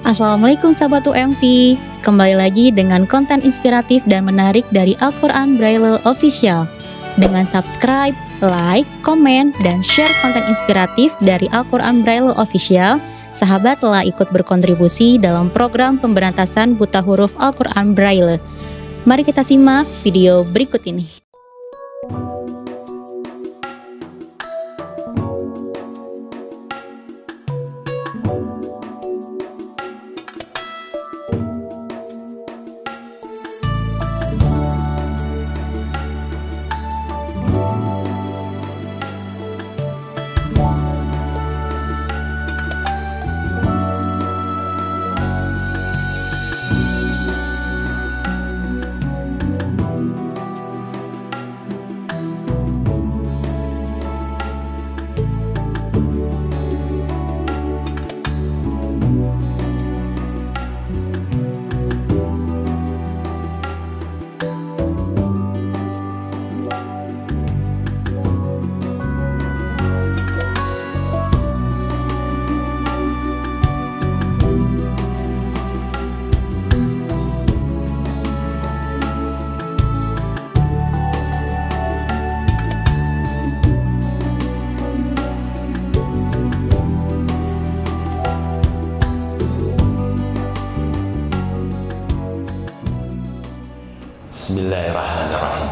Assalamualaikum sahabat UMV, kembali lagi dengan konten inspiratif dan menarik dari Al-Quran Braille Official. Dengan subscribe, like, komen, dan share konten inspiratif dari Al-Quran Braille Official, sahabat telah ikut berkontribusi dalam program pemberantasan buta huruf Al-Quran Braille. Mari kita simak video berikut ini. Bismillahirrahmanirrahim.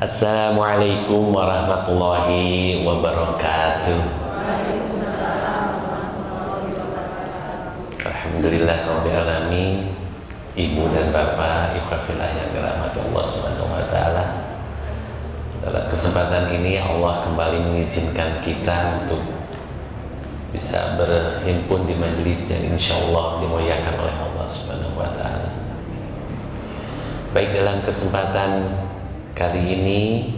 Assalamualaikum warahmatullahi wabarakatuh. Alhamdulillah rabbil alamin. Ibu dan bapak, ikhwafillah yang dirahmati Allah Subhanahu wa taala. Dalam kesempatan ini Allah kembali mengizinkan kita untuk bisa berhimpun di majelis yang insyaallah dimuliakan oleh Allah Subhanahu wa taala. Baik, dalam kesempatan kali ini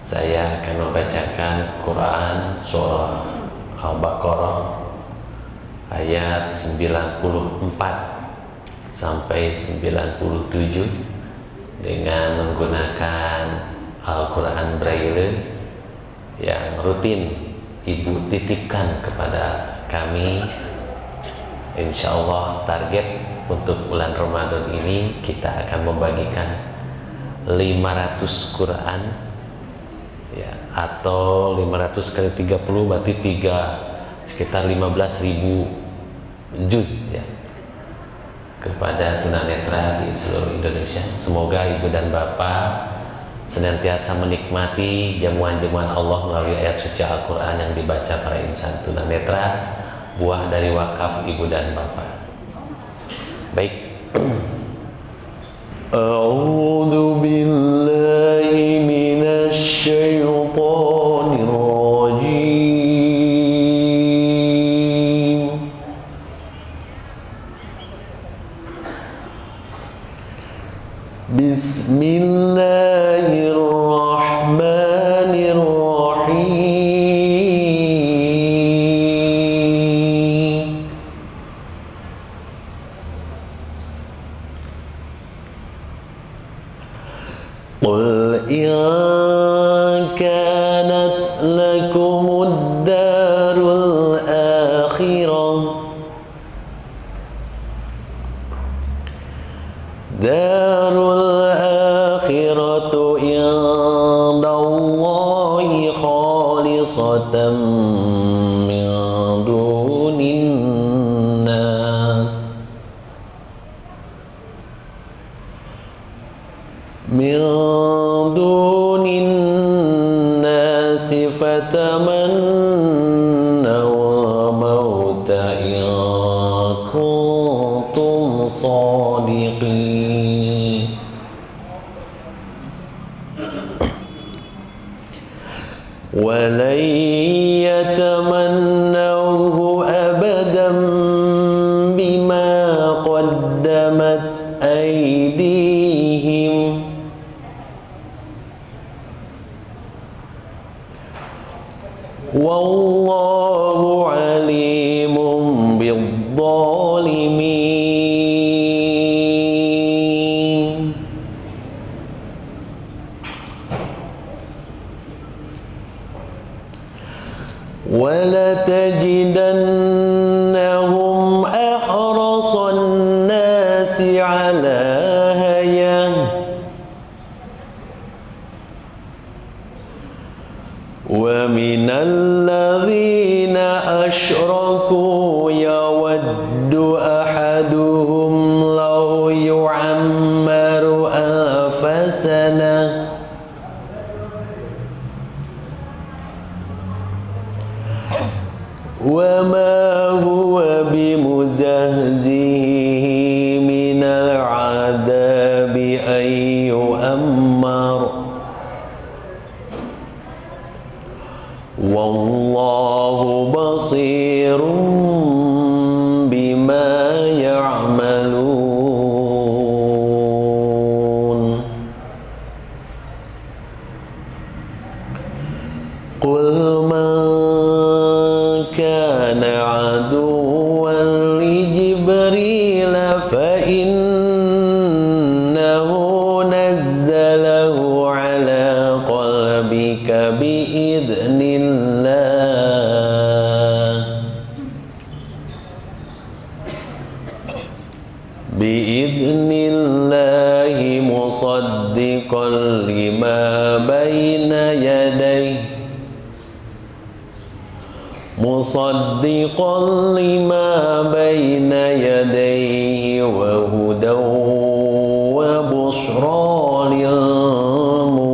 saya akan membacakan Quran surah Al-Baqarah ayat 94 sampai 97 dengan menggunakan Al-Quran Braille yang rutin Ibu titipkan kepada kami. Insyaallah target untuk bulan Ramadan ini kita akan membagikan 500 Quran ya, atau 500 kali 30 berarti sekitar 15.000 juz ya, kepada tunanetra di seluruh Indonesia. Semoga ibu dan bapak senantiasa menikmati jamuan-jamuan Allah melalui ayat suci Al-Quran yang dibaca para insan tunanetra, buah dari wakaf ibu dan bapak. Baik. A'udzu billahi minasy syaithanir rajim. Bismillahirrahmanirrahim. Qul in kanat lakumud darul akhirah indallahi khalisatan min dunin nas fatamannawul mauta in kuntum shadiqin. Walan yatamannawhu abadan bima qaddamat aydihim wallahu alimun bidzalimin. ولتجدنهم أحرص يود أحدهم لو يعمر ألف سنة وما هو بمزهزه من العذاب أن يؤمر والله بصير بما يعملون قل من كان عدوا لجبريل فإنه نزله على قلبك بإذن الله مصدقا لما بين يديه وهدى وبشرى للمؤمنين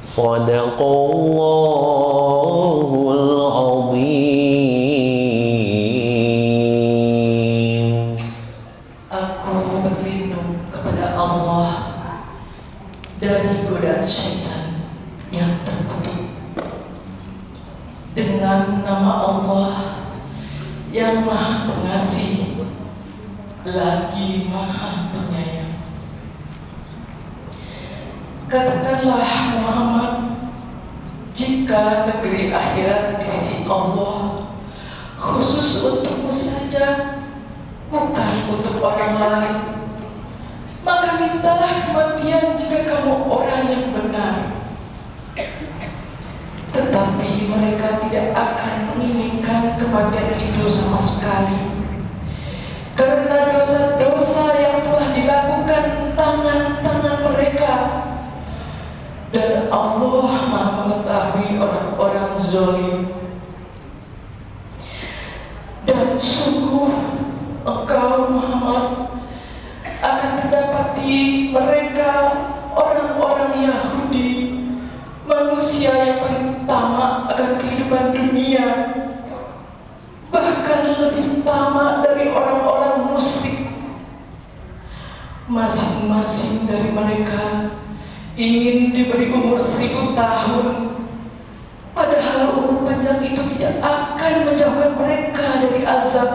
صدق الله العظيم. Aku berlindung kepada Allah dari godaan syaitan yang terkutuk dengan nama Allah yang Maha Pengasih lagi Maha Penyayang. Katakanlah Muhammad, jika negeri akhirat di sisi Allah khusus untukmu saja, bukan untuk orang lain, maka mintalah kematian jika kamu orang yang benar. Tetapi mereka tidak akan menginginkan kematian itu sama sekali, karena dosa-dosa yang telah dilakukan tangan-tangan mereka, dan Allah Maha mengetahui orang-orang zalim. Dan sungguh engkau Muhammad akan mendapati mereka orang-orang Yahudi, manusia yang paling tamak akan kehidupan dunia, bahkan lebih tamak dari orang-orang musyrik. Masing-masing dari mereka ingin diberi umur 1000 tahun, padahal umur panjang itu tidak akan menjauhkan mereka dari azab.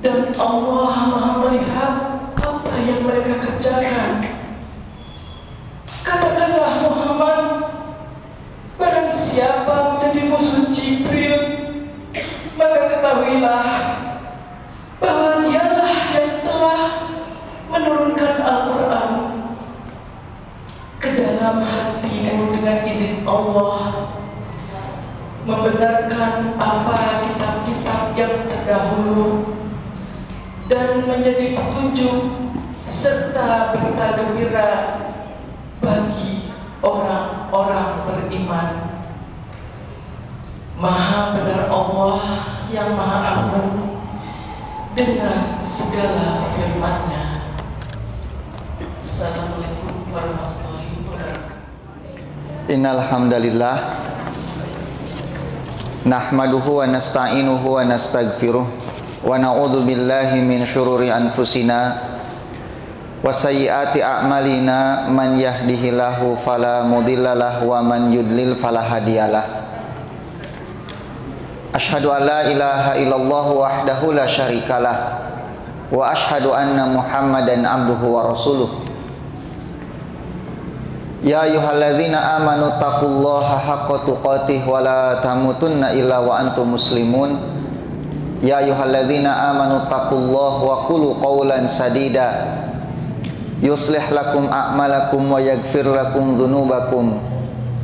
Dan Allah Maha melihat apa yang mereka kerjakan. Katakanlah Muhammad, barang siapa menjadi musuh Jibril, maka ketahuilah bahwa dialah yang telah menurunkan Al-Quran ke dalam hatimu dengan izin Allah, membenarkan apa kitab-kitab yang terdahulu, dan menjadi petunjuk serta berita gembira bagi orang-orang beriman. Maha benar Allah yang Maha Agung dengan segala firman-Nya. Assalamualaikum warahmatullahi wabarakatuh. Innal hamdalillah nahmaduhu wa nasta'inuhu wa nastaghfiruh wa na'udzu billahi min syururi anfusina wa sayyiati a'malina, man yahdihillahu fala mudhillalah wa man yudlil fala hadiyalah. Asyhadu an la ilaha illallah wahdahu la syarikalah wa asyhadu anna Muhammadan abduhu wa rasuluh. Ya ayyuhalladzina amanu taqullaha haqqa tuqatih wa la tamutunna illa wa antum muslimun. Ya ayyuhalladzina amanu taqullaha wa qulu qawlan sadida yuslih lakum a'malakum wa yaghfir lakum dhunubakum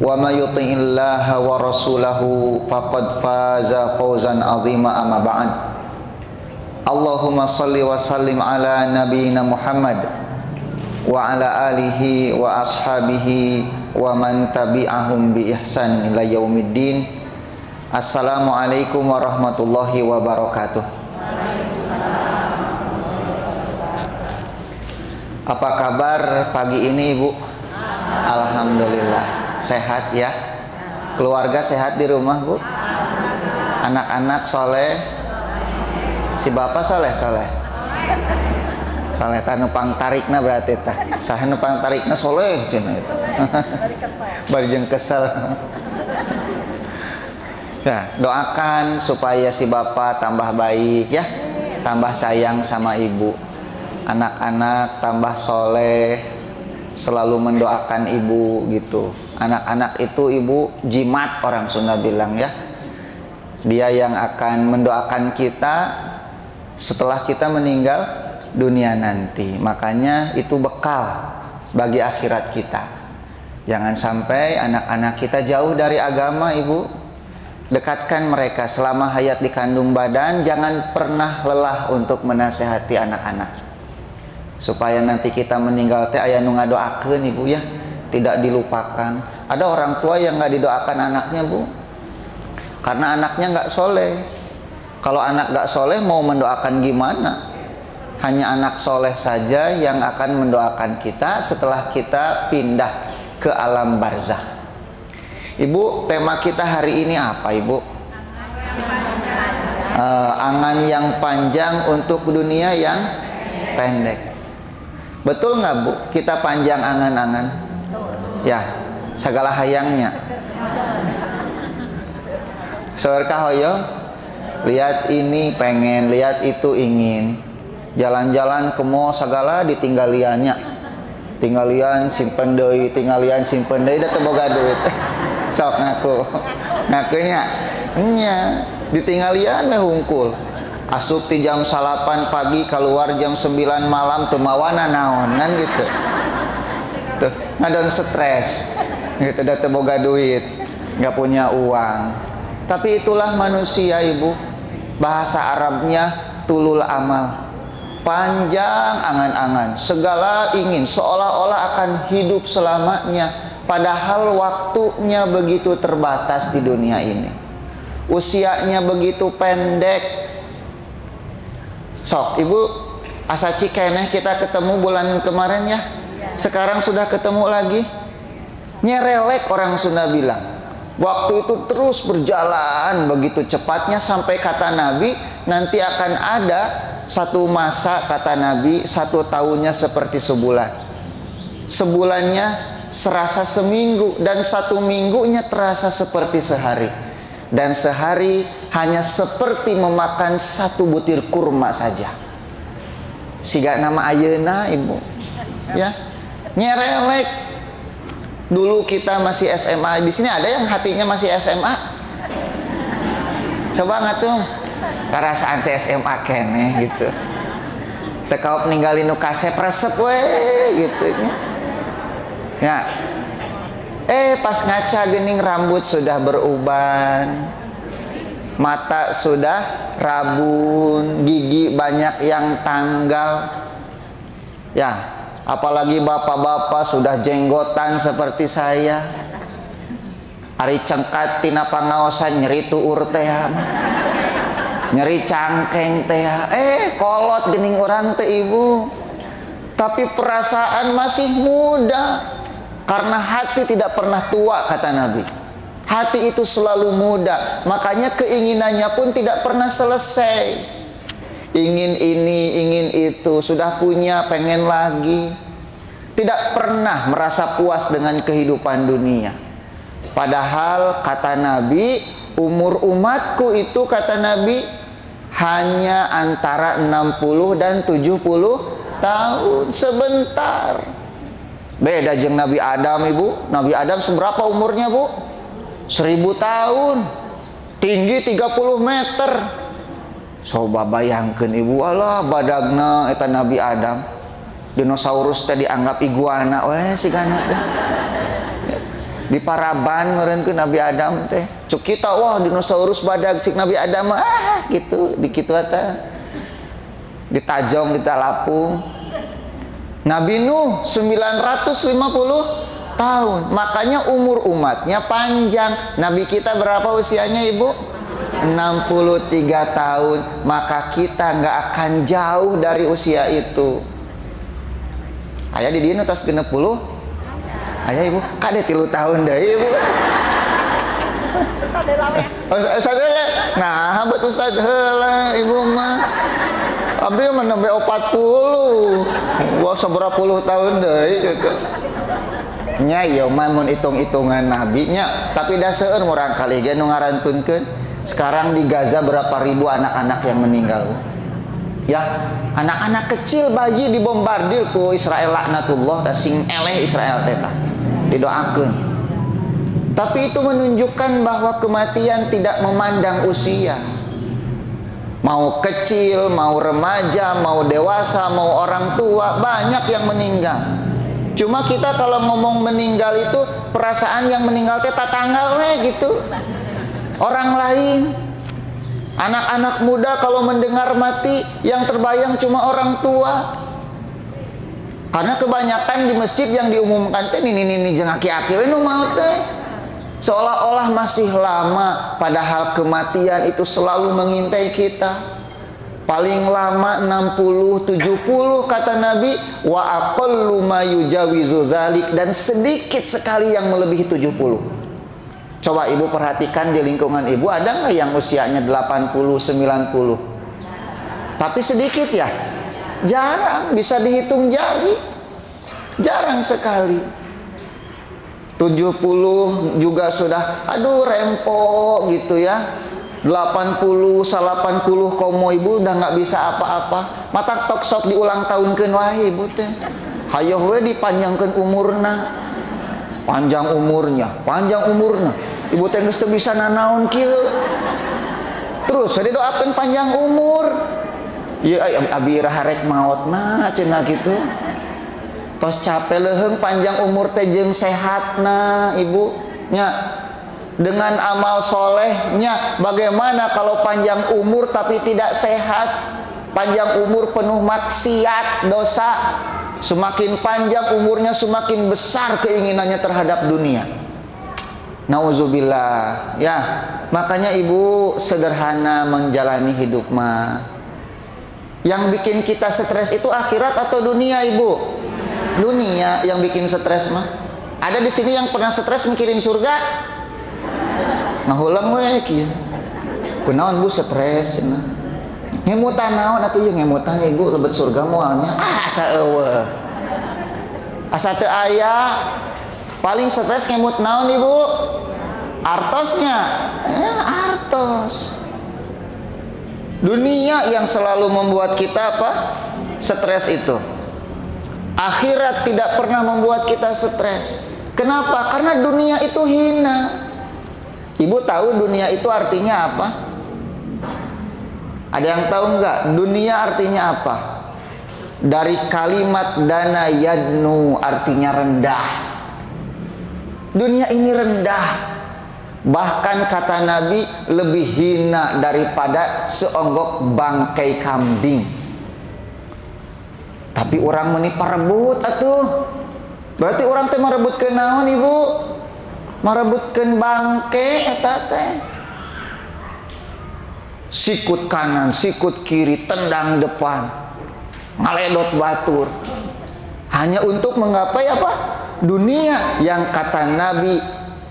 wa may yuti'illaha wa rasulahu faqad faza fawzan 'azima, amma ba'd. Allahumma shalli wa sallim ala nabiyyina Muhammad wa ala alihi wa ashabihi wa man tabi'ahum bi ihsan ila yaumiddin. Assalamualaikum warahmatullahi wabarakatuh. Apa kabar pagi ini Ibu? Alhamdulillah sehat ya. Keluarga sehat di rumah Bu? Anak-anak soleh? Si bapak soleh? Soleh tah nupang tarikna berarti tah. Saha nupang tarikna soleh cenah eta. Bari jeung kesel. Ya, doakan supaya si bapak tambah baik ya, tambah sayang sama ibu. Anak-anak tambah soleh, selalu mendoakan ibu gitu. Anak-anak itu ibu jimat, orang Sunda bilang ya. Dia yang akan mendoakan kita setelah kita meninggal dunia nanti. Makanya itu bekal bagi akhirat kita. Jangan sampai anak-anak kita jauh dari agama Ibu. Dekatkan mereka selama hayat di kandung badan. Jangan pernah lelah untuk menasehati anak-anak, supaya nanti kita meninggal teh aya nu ngadoakeun Ibu ya, tidak dilupakan. Ada orang tua yang nggak didoakan anaknya Bu, karena anaknya nggak soleh. Kalau anak nggak soleh mau mendoakan gimana? Hanya anak soleh saja yang akan mendoakan kita setelah kita pindah ke alam barzakh. Ibu, tema kita hari ini apa Ibu? Angan yang panjang untuk dunia yang pendek. Betul nggak Bu? Kita panjang angan-angan? Ya, segala hayangnya. Saudara hoyo, lihat ini pengen, lihat itu ingin. Jalan-jalan ke mall segala ditinggaliannya. Tinggalian simpen deui, tinggalian simpen deui da teu boga duit. Sok ngakunya. Nya, ditinggalian meh hungkul. Asup ti jam 8 pagi keluar jam 9 malam teu mawana naon kan gitu. Tuh, ngadon stres. Gitu da teu boga duit, enggak punya uang. Tapi itulah manusia Ibu. Bahasa Arabnya tulul amal. Panjang angan-angan, segala ingin, seolah-olah akan hidup selamanya, padahal waktunya begitu terbatas di dunia ini, usianya begitu pendek. Sok Ibu, asa cikeneh kita ketemu bulan kemarin ya, sekarang sudah ketemu lagi. Nyerelek orang Sunda bilang. Waktu itu terus berjalan begitu cepatnya, sampai kata Nabi nanti akan ada satu masa, kata Nabi, 1 tahunnya seperti sebulan. Sebulannya serasa seminggu, dan 1 minggunya terasa seperti sehari. Dan sehari hanya seperti memakan 1 butir kurma saja. Siga nama ayeuna Ibu ya, nyerelek. Dulu kita masih SMA. Di sini ada yang hatinya masih SMA? Coba ngatung. Perasaan teh SMA kene gitu. Teu kaop ninggalin nu kasep resep we gitu nya. Ya. Pas ngaca geuning rambut sudah beruban. Mata sudah rabun, gigi banyak yang tanggal. Ya. Apalagi bapak-bapak sudah jenggotan seperti saya. Ari cengkat tina pangaosan nyeri tuur teh, nyeri cangkeng teh. Kolot geuning urang teh Ibu. Tapi perasaan masih muda. Karena hati tidak pernah tua, kata Nabi. Hati itu selalu muda. Makanya keinginannya pun tidak pernah selesai. Ingin ini, ingin itu, sudah punya, pengen lagi. Tidak pernah merasa puas dengan kehidupan dunia. Padahal kata Nabi, umur umatku itu, kata Nabi, hanya antara 60 dan 70 tahun. Sebentar. Beda jeung Nabi Adam Ibu. Nabi Adam seberapa umurnya Bu? 1000 tahun. Tinggi 30 meter. Coba bayangkan Ibu, Allah badagna eta Nabi Adam. Dinosaurus teh dianggap iguana weh sigana teh. Di Paraban meureunkeun Nabi Adam teh. Cuk kita wah dinosaurus badag sik Nabi Adam gitu, di kitu eta. Di Tajong, di Talapung. Nabi Nuh 950 tahun. Makanya umur umatnya panjang. Nabi kita berapa usianya, Ibu? 63 tahun. Maka kita nggak akan jauh dari usia itu. Ayah di dieu tos 60? Ayah Ibu, kade 3 tahun deh Ibu. Ustaz heula. Nah, bet ustaz heula Ibu mah. Abdi mah nembe 40. Wah, sabaraha puluh tahun deui gitu. Nya ieu mah mun hitung-hitungan Nabi nya, tapi da seueur murang kali ge nu ngarantunkeun. Sekarang di Gaza berapa ribu anak-anak yang meninggal. Ya, anak-anak kecil bayi dibombardir ku Israel laknatullah ta sing eleh Israel teh tah. Didoakeun. Tapi itu menunjukkan bahwa kematian tidak memandang usia. Mau kecil, mau remaja, mau dewasa, mau orang tua, banyak yang meninggal. Cuma kita kalau ngomong meninggal itu perasaan yang meninggal teh tatangga we gitu. Orang lain. Anak-anak muda kalau mendengar mati yang terbayang cuma orang tua. Karena kebanyakan di masjid yang diumumkan teh nini jeung aki-aki we nu maot teh. Seolah-olah masih lama, padahal kematian itu selalu mengintai kita. Paling lama 60-70 kata Nabi, wa aqallu ma yujawizu dzalik, dan sedikit sekali yang melebihi 70. Coba Ibu perhatikan di lingkungan Ibu ada nggak yang usianya 80-90? Tapi sedikit ya. Jarang, bisa dihitung jari. Jarang sekali. 70 juga sudah aduh rempo gitu ya. 80 80 komo Ibu udah nggak bisa apa-apa. Mata tok sok diulang tahunkeun wae Ibu teh. Hayo we dipanjangkeun umurna. Panjang umurnya. Ibu teh geus teu bisa nanaon kieu. Terus didoakeun panjang umur. Ieu abi raharek maotna cenah gitu. Tos capek leheung panjang umur teh jeung sehatna Ibu nya dengan amal solehnya. Bagaimana kalau panjang umur tapi tidak sehat, panjang umur penuh maksiat dosa, semakin panjang umurnya semakin besar keinginannya terhadap dunia. Nauzubillah ya. Makanya Ibu sederhana menjalani hidup mah. Yang bikin kita stres itu akhirat atau dunia Ibu? Dunia yang bikin stres mah. Ada di sini yang pernah stres mikirin surga? Ngahulang we kieu. Kunaon Bu stres? Ngemutan naon atuh ieu ngemutan Ibu lebet surga moalnya. Asa eueuh. Asa teu aya. Paling stres ngemut naon Ibu? Artosnya. Artos. Dunia yang selalu membuat kita apa? Stres itu. Akhirat tidak pernah membuat kita stres. Kenapa? Karena dunia itu hina. Ibu tahu dunia itu artinya apa? Ada yang tahu nggak? Dunia artinya apa? Dari kalimat dana yadnu, artinya rendah. Dunia ini rendah. Bahkan kata Nabi lebih hina daripada seonggok bangkai kambing. Tapi orang meni parebut atuh. Berarti orang teh marebutkeun naon Ibu? Marebutkeun bangke eta teh. Sikut kanan, sikut kiri, tendang depan. Ngaledot batur. Hanya untuk menggapai apa? Dunia yang kata Nabi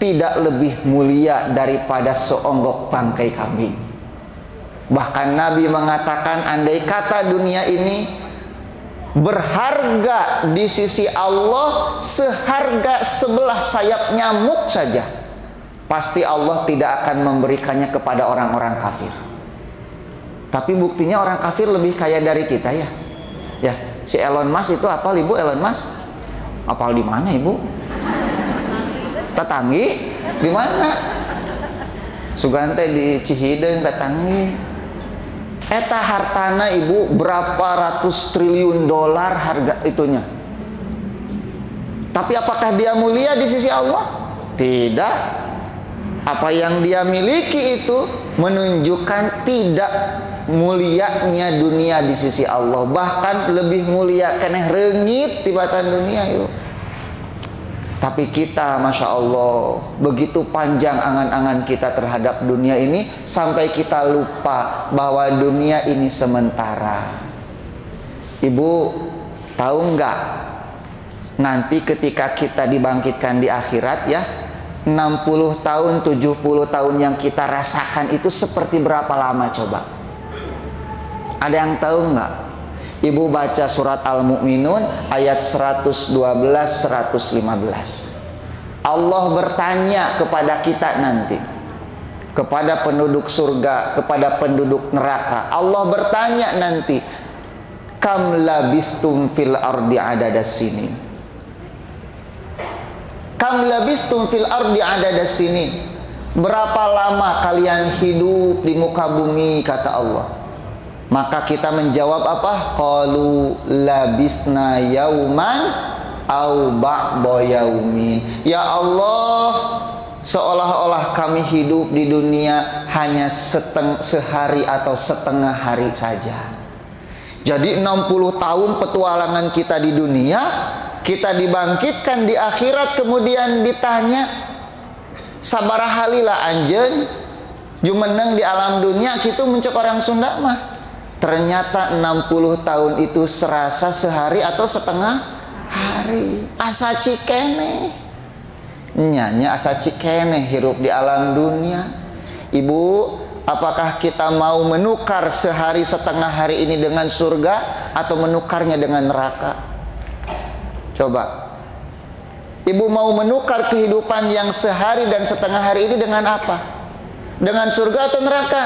tidak lebih mulia daripada seonggok bangkai kambing. Bahkan Nabi mengatakan andai kata dunia ini berharga di sisi Allah seharga sebelah sayap nyamuk saja, pasti Allah tidak akan memberikannya kepada orang-orang kafir. Tapi buktinya orang kafir lebih kaya dari kita ya. Ya, si Elon Musk itu apal Ibu? Elon Musk apal di mana Ibu? Tetanggi di mana? Sugante di Cihideung tetanggi. Eta hartana Ibu berapa ratus triliun dolar harga itunya. Tapi apakah dia mulia di sisi Allah? Tidak. Apa yang dia miliki itu menunjukkan tidak mulianya dunia di sisi Allah. Bahkan lebih mulia keneh reungit tibatan dunia yuk. Tapi kita, Masya Allah, begitu panjang angan-angan kita terhadap dunia ini, sampai kita lupa bahwa dunia ini sementara. Ibu, tahu nggak? Nanti ketika kita dibangkitkan di akhirat ya, 60 tahun, 70 tahun yang kita rasakan itu seperti berapa lama coba? Ada yang tahu nggak? Ibu baca surat Al-Mu'minun ayat 112-115. Allah bertanya kepada kita nanti, kepada penduduk surga, kepada penduduk neraka. Allah bertanya nanti, kam labistum fil ardi adadas sinin. Kam labistum fil ardi adadas sinin. Berapa lama kalian hidup di muka bumi, kata Allah. Maka kita menjawab apa? Qalu labisna yauman au ba'da yaumin. Ya Allah, seolah-olah kami hidup di dunia hanya sehari atau setengah hari saja. Jadi 60 tahun petualangan kita di dunia, kita dibangkitkan di akhirat, kemudian ditanya, sabaraha halila anjeun jumeneng di alam dunia, kitu mencek orang Sunda mah. Ternyata 60 tahun itu serasa sehari atau setengah hari. Asa cikene nyanya, asa cikene hirup di alam dunia. Ibu, apakah kita mau menukar sehari setengah hari ini dengan surga atau menukarnya dengan neraka? Coba. Ibu mau menukar kehidupan yang sehari dan setengah hari ini dengan apa? Dengan surga atau neraka?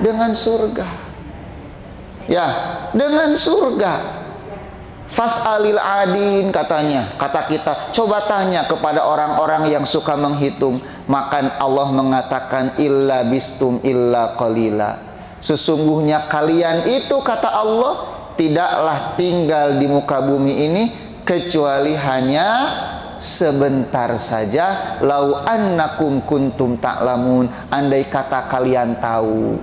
Dengan surga. Ya, dengan surga. Fas'alil adin, katanya, kata kita, coba tanya kepada orang-orang yang suka menghitung. Maka Allah mengatakan illa bistum illa qalila. Sesungguhnya kalian itu, kata Allah, tidaklah tinggal di muka bumi ini kecuali hanya sebentar saja. Lau annakum kuntum ta'lamun, andai kata kalian tahu.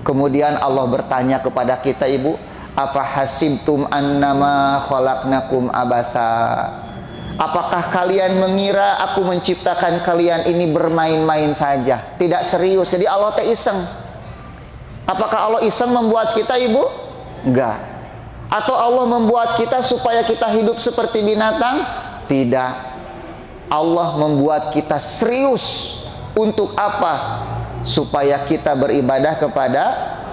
Kemudian Allah bertanya kepada kita, ibu, afa hasibtum annama khalaqnakum abasa. Apakah kalian mengira aku menciptakan kalian ini bermain-main saja, tidak serius? Jadi Allah teh iseng. Apakah Allah iseng membuat kita, ibu? Enggak. Atau Allah membuat kita supaya kita hidup seperti binatang? Tidak. Allah membuat kita serius. Untuk apa? Supaya kita beribadah kepada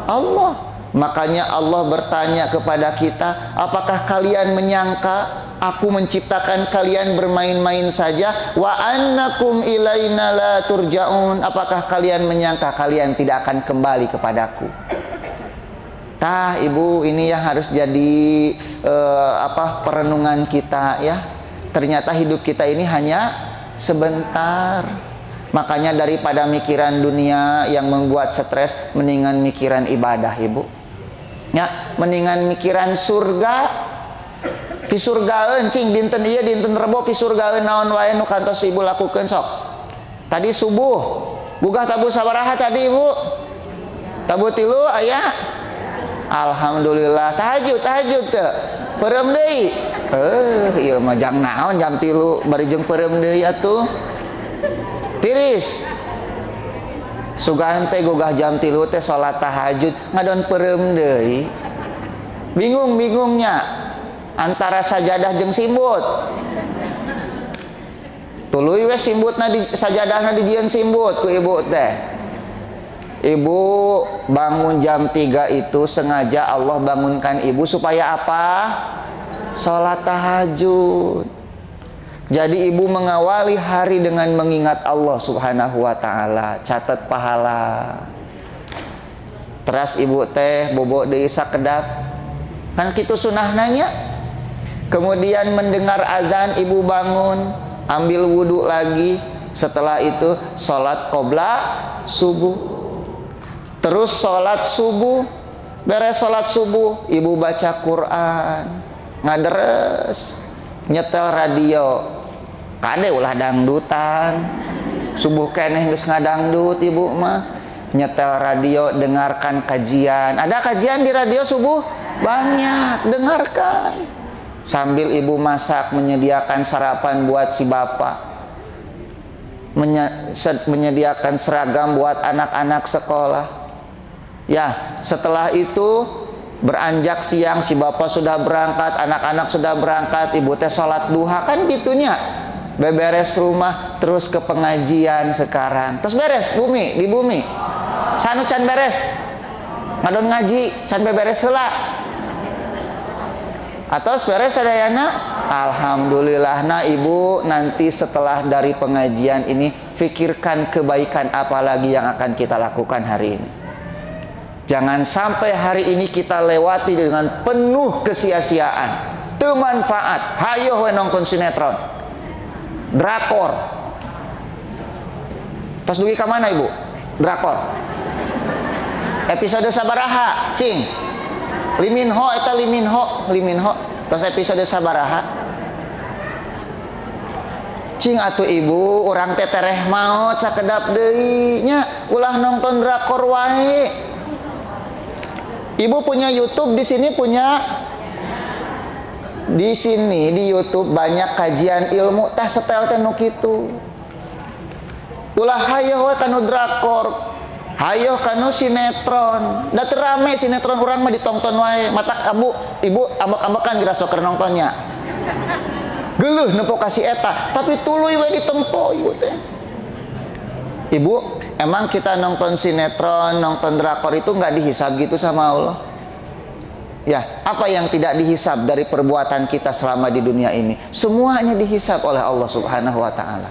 Allah. Makanya Allah bertanya kepada kita, apakah kalian menyangka aku menciptakan kalian bermain-main saja? Wa annakum ilaina la turja'un. Apakah kalian menyangka kalian tidak akan kembali kepadaku? Tah, ibu, ini yang harus jadi perenungan kita ya. Ternyata hidup kita ini hanya sebentar. Makanya daripada mikiran dunia yang membuat stres, mendingan mikiran ibadah, ibu. Ya, mendingan mikiran surga. Pi surgaeun cing dinten ieu dinten Rebo pi surgaeun naon wae nu kantos ibu lakukeun sok. Tadi subuh, gugah tabu sabaraha tadi, ibu? Tabu 3 aya. Alhamdulillah. Tahajud teu. Peureum deui. Ieu mah jang naon jam 3 bari jeung peureum deui atuh. Tiris sugahan teh gugah jam 3 teh salat tahajud ngadon peureum deui. Bingung-bingungnya antara sajadah jeung simbut. Tuluy we simbutna di sajadahna dijieun simbut ku ibu teh. Ibu bangun jam 3 itu sengaja Allah bangunkan ibu supaya apa? Salat tahajud. Jadi ibu mengawali hari dengan mengingat Allah subhanahu wa ta'ala. Catat pahala. Teras ibu teh bobo deui sakedap. Kan kitu sunahnanya. Kemudian mendengar azan, ibu bangun, ambil wudhu lagi. Setelah itu sholat qobla subuh. Terus sholat subuh. Beres sholat subuh, ibu baca Quran, ngaderes, nyetel radio. Kade ulah dangdutan. Subuh keneh geus ngadangdut ibu mah. Nyetel radio, dengarkan kajian. Ada kajian di radio subuh? Banyak, dengarkan. Sambil ibu masak, menyediakan sarapan buat si bapak, menyediakan seragam buat anak-anak sekolah. Ya, setelah itu beranjak siang, si bapak sudah berangkat, anak-anak sudah berangkat, ibu teh sholat duha, kan gitunya. Beberes rumah, terus ke pengajian sekarang. Terus beres bumi, di bumi. Sanu can beres. Ngadon ngaji, can beberes heula. Atau beres sadayana? Alhamdulillah. Nah ibu, nanti setelah dari pengajian ini, pikirkan kebaikan apa lagi yang akan kita lakukan hari ini. Jangan sampai hari ini kita lewati dengan penuh kesia-siaan, teu manfaat. Hayo we nonton sinetron, drakor. Tos dugi ka mana ibu? Drakor. Episode sabaraha, cing? Liminho eta liminho. Tos episode sabaraha? Cing atuh ibu, urang teh tereh maot sakedap deui nya, ulah nonton drakor wae. Ibu punya YouTube, di sini punya, di sini di YouTube banyak kajian ilmu, tah setel teh nu kitu. Ulah hayo we kanu drakor, hayo kanu sinetron. Da teu rame sinetron urang mah ditonton wae. Mata ibu ambek-ambekan geura sok keur nongtonnya. Geuleuh nepo kasih eta, tapi tuluy we ditempo ibu teh. Ibu, emang kita nonton sinetron, nonton drakor itu nggak dihisab gitu sama Allah? Ya, apa yang tidak dihisab dari perbuatan kita selama di dunia ini? Semuanya dihisab oleh Allah Subhanahu wa Ta'ala.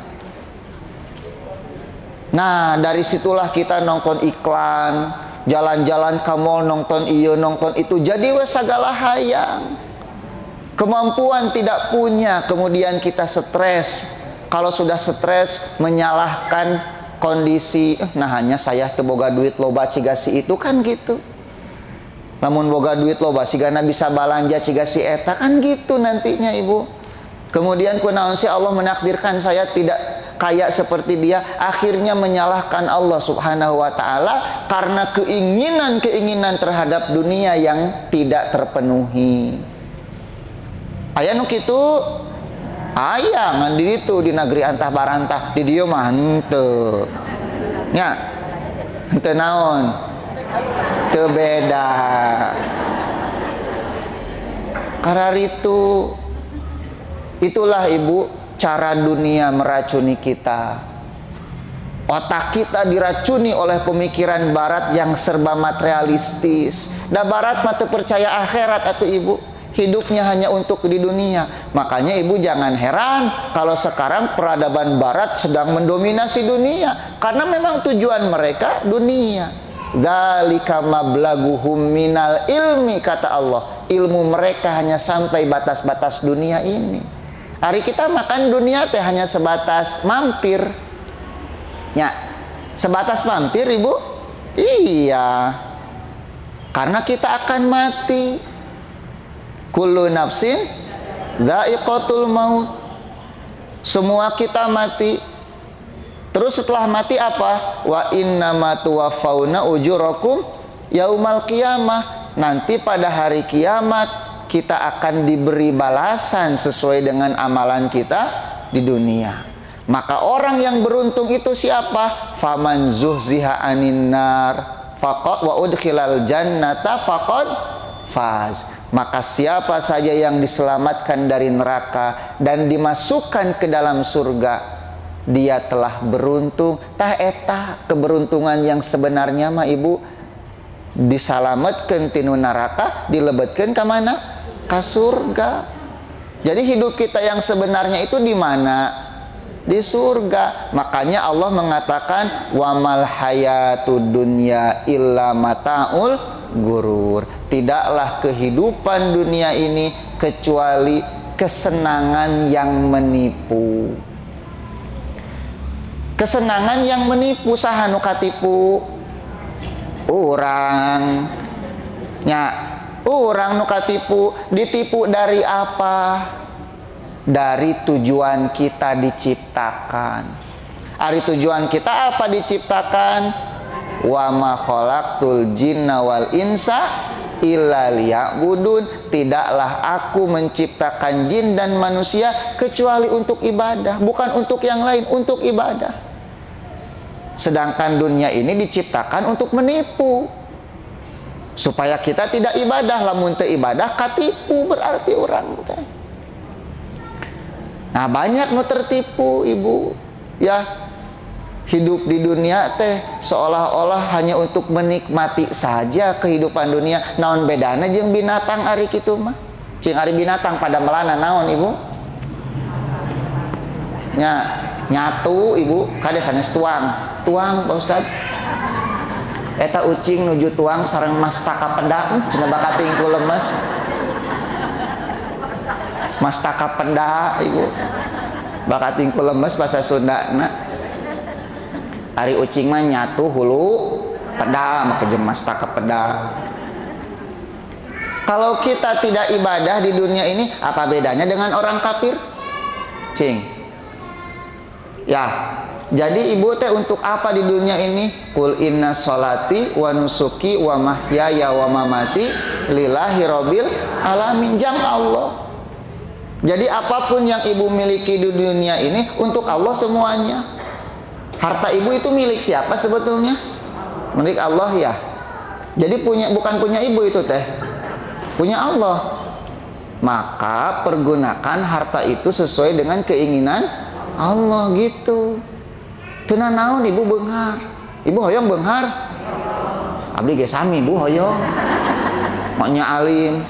Nah, dari situlah kita nonton iklan, jalan-jalan ke mall, nonton iyo, nonton itu, jadi we sagala hayang. Kemampuan tidak punya, kemudian kita stres. Kalau sudah stres, menyalahkan kondisi, nah hanya saya teboga duit loba cigasi itu, kan gitu. Namun boga duit loba sigana bisa balanja cigasi eta, kan gitu nantinya ibu. Kemudian kunaon sih Allah menakdirkan saya tidak kaya seperti dia, akhirnya menyalahkan Allah Subhanahu wa Ta'ala karena keinginan terhadap dunia yang tidak terpenuhi. Aya nu kitu, aya ngan di ditu di negeri antah barantah, di dieu mah henteu. Nya, henteu naon? Teu beda. Kararitu, itulah ibu cara dunia meracuni kita. Otak kita diracuni oleh pemikiran barat yang serba materialistis. Da barat mah teu percaya akhirat atuh ibu. Hidupnya hanya untuk di dunia. Makanya ibu jangan heran kalau sekarang peradaban barat sedang mendominasi dunia, karena memang tujuan mereka dunia. Dzalika mablaguhum minal ilmi, kata Allah. Ilmu mereka hanya sampai batas-batas dunia ini. Hari kita makan dunia teh hanya sebatas mampir. Ya, sebatas mampir ibu. Iya. Karena kita akan mati. Kullu nafsin dha'iqatul maut. Semua kita mati. Terus setelah mati apa? Wa innama tuwaffawna ujurakum yaumal qiyamah. Nanti pada hari kiamat kita akan diberi balasan sesuai dengan amalan kita di dunia. Maka orang yang beruntung itu siapa? Faman zuhziha anin nar faqad wa udkhilal jannata faqad faz. Maka siapa saja yang diselamatkan dari neraka dan dimasukkan ke dalam surga, dia telah beruntung. Tah eta keberuntungan yang sebenarnya mah ibu, disalamatkan tinu neraka, dilebetkeun ka mana? Ka surga. Jadi hidup kita yang sebenarnya itu di mana? Di surga. Makanya Allah mengatakan wamal hayatud dunya illa mataul gurur. Tidaklah kehidupan dunia ini kecuali kesenangan yang menipu. Kesenangan yang menipu. Saha nu katipu? Urang. Nya, urang nu katipu. Ditipu dari apa? Dari tujuan kita diciptakan. Ari tujuan kita apa diciptakan? Wa ma khalaqtul jinna wal insa illa liya'budun, tidaklah aku menciptakan jin dan manusia kecuali untuk ibadah, bukan untuk yang lain, untuk ibadah. Sedangkan dunia ini diciptakan untuk menipu, supaya kita tidak ibadah. Lamun teu ibadah katipu berarti orang teh. Nah, banyak nu tertipu ibu ya, hidup di dunia teh seolah-olah hanya untuk menikmati saja kehidupan dunia. Naon bedana jeung binatang ari kitu mah? Cing ari binatang pada melana naon ibu? Nyatu ibu, kade sanes tuang Pak Ustad. Eta ucing nuju tuang sareng mastaka peda, cenah bakat tingku lemes. Mastaka peda ibu, bakat tingku lemes bahasa Sundana. Ari ucing mah nyatu hulu peda, maka jeung mastaka peda. Kalau kita tidak ibadah di dunia ini, apa bedanya dengan orang kafir? Cing. Ya, jadi ibu teh untuk apa di dunia ini? Qul inna sholati wa nusuki wa mahyaya wa mamati lillahi rabbil alamin, jang Allah. Jadi apapun yang ibu miliki di dunia ini untuk Allah semuanya. Harta ibu itu milik siapa sebetulnya? Milik Allah ya. Jadi bukan punya ibu itu teh, punya Allah. Maka pergunakan harta itu sesuai dengan keinginan Allah gitu. Teu naon ibu beunghar. Ibu hoyong beunghar. Abdi ge sami ibu hoyong. Maknya alim.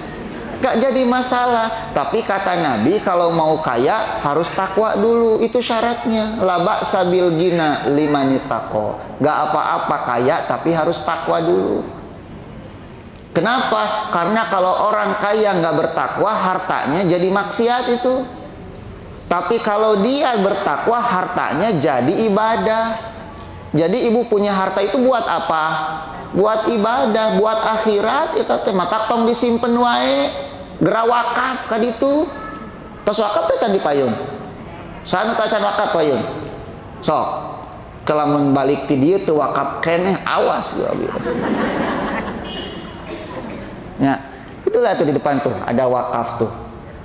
Gak jadi masalah. Tapi kata Nabi kalau mau kaya harus takwa dulu. Itu syaratnya. La ba'sa bil ghina liman ittaqa. Gak apa-apa kaya tapi harus takwa dulu. Kenapa? Karena kalau orang kaya gak bertakwa, hartanya jadi maksiat itu. Tapi kalau dia bertakwa, hartanya jadi ibadah. Jadi ibu punya harta itu buat apa? Buat ibadah, buat akhirat. Itu teh mata tong disimpen wae. Gera wakaf ka ditu. Tos wakaf teh can dipayun. Sanu teh can wakaf payun. Sok. Kelamun balik ti dieu teu wakaf keneh, awas gua gitu. Ya, itulah tuh di depan tuh ada wakaf tuh.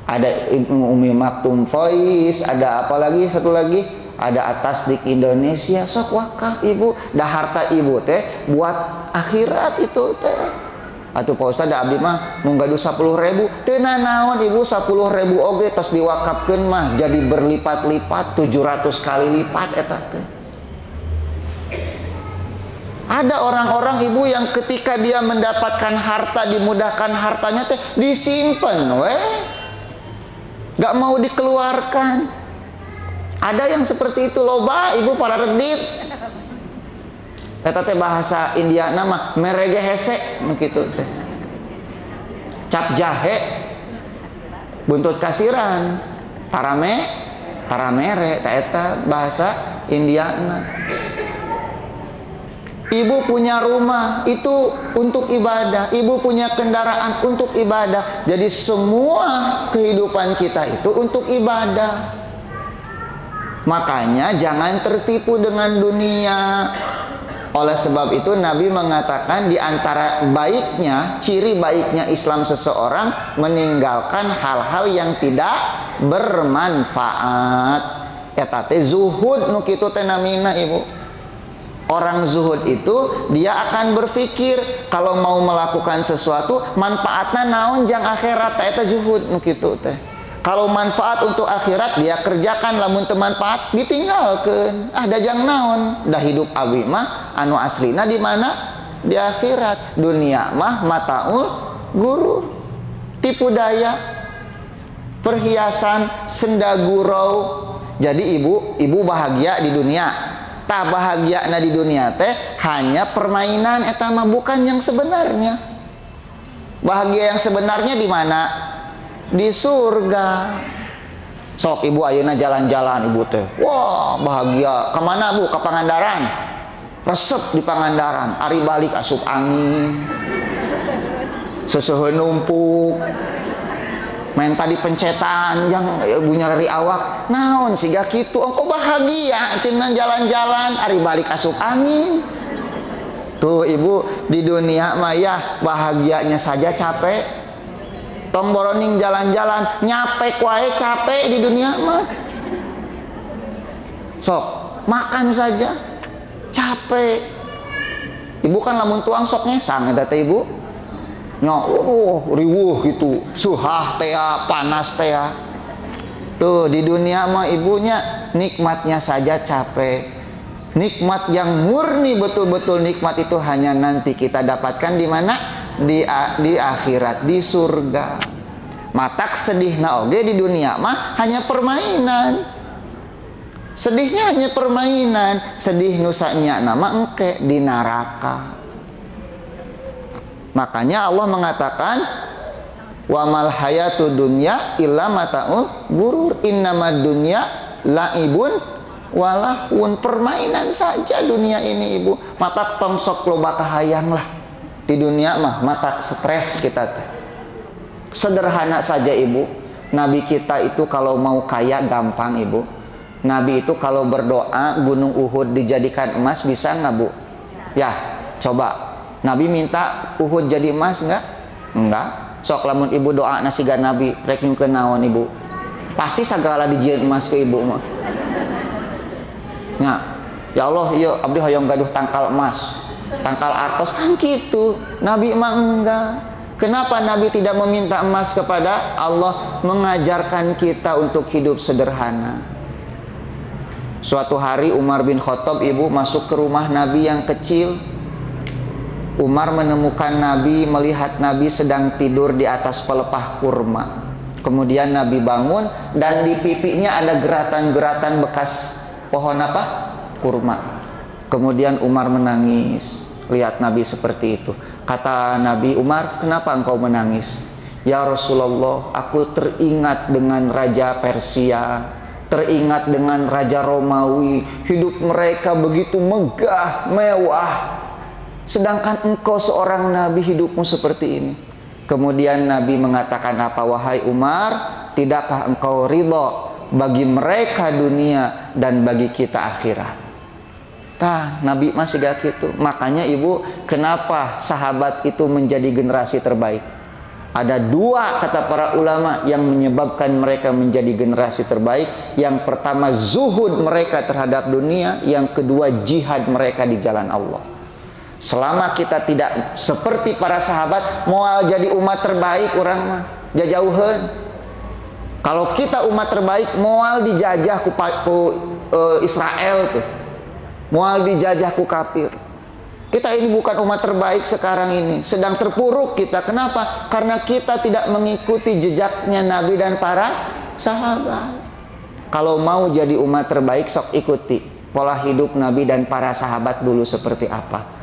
Ada Umi Maktum Voice, ada apa lagi satu lagi? Ada Atasdik Indonesia, sok wakaf ibu. Dah harta ibu teh buat akhirat itu teh. Atuh Pak Ustad da abdi mah nu gaduh 10.000 teu naon ibu, 10.000 oge tos diwakafkeun mah jadi berlipat-lipat 700 kali lipat eta teh. Ada orang-orang ibu yang ketika dia mendapatkan harta, dimudahkan hartanya teh disimpan weh, gak mau dikeluarkan. Ada yang seperti itu loba ibu, para redit. Eta teh bahasa India nama merege hese begitu teh. Cap jahe buntut kasiran, taramere eta bahasa Indiana. Ibu punya rumah itu untuk ibadah, ibu punya kendaraan untuk ibadah. Jadi semua kehidupan kita itu untuk ibadah. Makanya jangan tertipu dengan dunia. Oleh sebab itu Nabi mengatakan di antara baiknya, ciri baiknya Islam seseorang meninggalkan hal-hal yang tidak bermanfaat. Eta teh zuhud nu kitu teh namina ibu. Orang zuhud itu dia akan berpikir kalau mau melakukan sesuatu manfaatna naon jang akhirat, eta zuhud nu kitu teh. Kalau manfaat untuk akhirat dia kerjakan, lamun teu manfaat ditinggalkeun. Ah dajang naon, dah hidup abi mah anu aslina di mana? Di akhirat. Dunia mah mataul guru, tipu daya, perhiasan, senda gurau. Jadi ibu bahagia di dunia. Tak bahagia di dunia teh hanya permainan eta mah, bukan yang sebenarnya. Bahagia yang sebenarnya di mana? Di surga. Sok ibu ayeuna jalan-jalan ibu teh, wah bahagia. Kemana bu? Ke Pangandaran. Resep di Pangandaran, ari balik asup angin, seseuheun numpuk, main tadi pencetan yang bunyi dari awak. Naon siga kitu engko bahagia cenah jalan-jalan ari balik asup angin. Tuh ibu, di dunia mah ya bahagianya saja capek. Tong boroning jalan-jalan nyapek wae capek di dunia mah. Sok makan saja capek. Ibu kan lamun tuang sok ngesang eta teh ibu. Nya riweuh gitu, suhah teh panas teh. Tuh di dunia mah ibunya nikmatnya saja capek. Nikmat yang murni betul-betul nikmat itu hanya nanti kita dapatkan di mana? Di akhirat, di surga. Matak sedihna oge di dunia mah hanya permainan. Sedihnya hanya permainan, sedih nusanya nama engke di neraka. Makanya Allah mengatakan wa mal hayatud dunya illa mata'ul gurur, innamad dunya laibun walahun, permainan saja dunia ini ibu. Matak tong sok loba kahayang lah di dunia mah, matak stres kita teh. Sederhana saja ibu. Nabi kita itu kalau mau kaya gampang ibu. Nabi itu kalau berdoa gunung Uhud dijadikan emas bisa nggak bu? Ya coba Nabi minta Uhud jadi emas nggak? Enggak. Sok lamun ibu doa nasiga Nabi rek nyungkeun naon ibu? Pasti segala dijieun emas ke ibu mah. Ya Allah, ya abdi hoyong gaduh tangkal emas, tangkal artos kan gitu. Nabi emang enggak. Kenapa Nabi tidak meminta emas kepada Allah? Mengajarkan kita untuk hidup sederhana. Suatu hari Umar bin Khattab ibu masuk ke rumah Nabi yang kecil. Umar menemukan Nabi, melihat Nabi sedang tidur di atas pelepah kurma. Kemudian Nabi bangun dan di pipinya ada geratan-geratan bekas pohon apa? Kurma. Kemudian Umar menangis. Lihat Nabi seperti itu. Kata Nabi, Umar, kenapa engkau menangis? Ya Rasulullah, aku teringat dengan Raja Persia, teringat dengan Raja Romawi. Hidup mereka begitu megah, mewah. Sedangkan engkau seorang Nabi hidupmu seperti ini. Kemudian Nabi mengatakan apa? Wahai Umar, tidakkah engkau ridho bagi mereka dunia dan bagi kita akhirat? Tah, Nabi masih gak gitu. Makanya ibu, kenapa sahabat itu menjadi generasi terbaik? Ada dua kata para ulama yang menyebabkan mereka menjadi generasi terbaik. Yang pertama zuhud mereka terhadap dunia, yang kedua jihad mereka di jalan Allah. Selama kita tidak seperti para sahabat, moal jadi umat terbaik orang mah jajauhan. Kalau kita umat terbaik, moal dijajah ku Israel tuh, moal dijajah ku kafir. Kita ini bukan umat terbaik sekarang ini, sedang terpuruk kita. Kenapa? Karena kita tidak mengikuti jejaknya Nabi dan para sahabat. Kalau mau jadi umat terbaik, sok ikuti pola hidup Nabi dan para sahabat dulu seperti apa.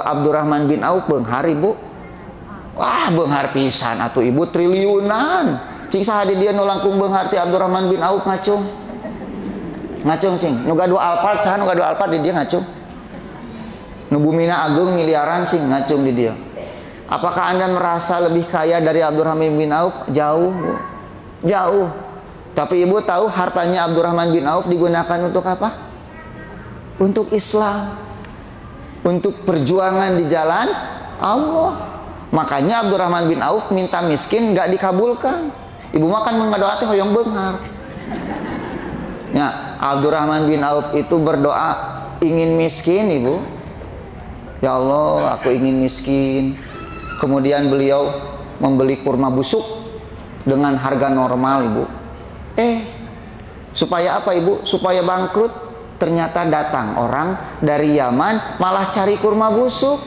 Abdurrahman bin Auf beunghar ibu. Wah, beunghar pisan atuh ibu, triliunan. Cing saha di dieu nu langkung beunghar ti Abdurrahman bin Auf ngacung. Ngacung cing. Nu gaduh Alphard saha nu gaduh Alphard di dieu ngacung. Nu bumina agung miliaran cing ngacung di dieu. Apakah Anda merasa lebih kaya dari Abdurrahman bin Auf? Jauh, Bu. Jauh. Tapi ibu tahu hartanya Abdurrahman bin Auf digunakan untuk apa? Untuk Islam. Untuk perjuangan di jalan Allah. Makanya Abdurrahman bin Auf minta miskin gak dikabulkan. Ibu makan mengadoa teh hoyong beunghar. Ya, Abdurrahman bin Auf itu berdoa ingin miskin ibu. Ya Allah, aku ingin miskin. Kemudian beliau membeli kurma busuk dengan harga normal ibu. Supaya apa ibu? Supaya bangkrut. Ternyata datang orang dari Yaman malah cari kurma busuk.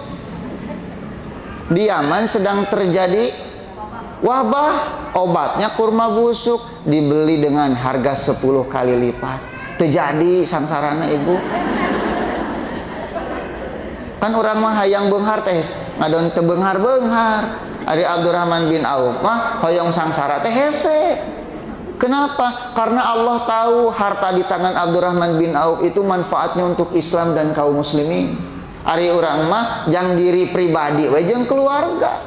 Di Yaman sedang terjadi wabah, obatnya kurma busuk, dibeli dengan harga 10 kali lipat. Terjadi sangsarana ibu. Kan orang mah hayang beunghar teh ngadon teu beunghar-beunghar. Ari Abdurrahman bin Auf mah hoyong sangsara teh hese. Kenapa? Karena Allah tahu harta di tangan Abdurrahman bin Auf itu manfaatnya untuk Islam dan kaum muslimin. Ari urang mah jang diri pribadi we jeung keluarga.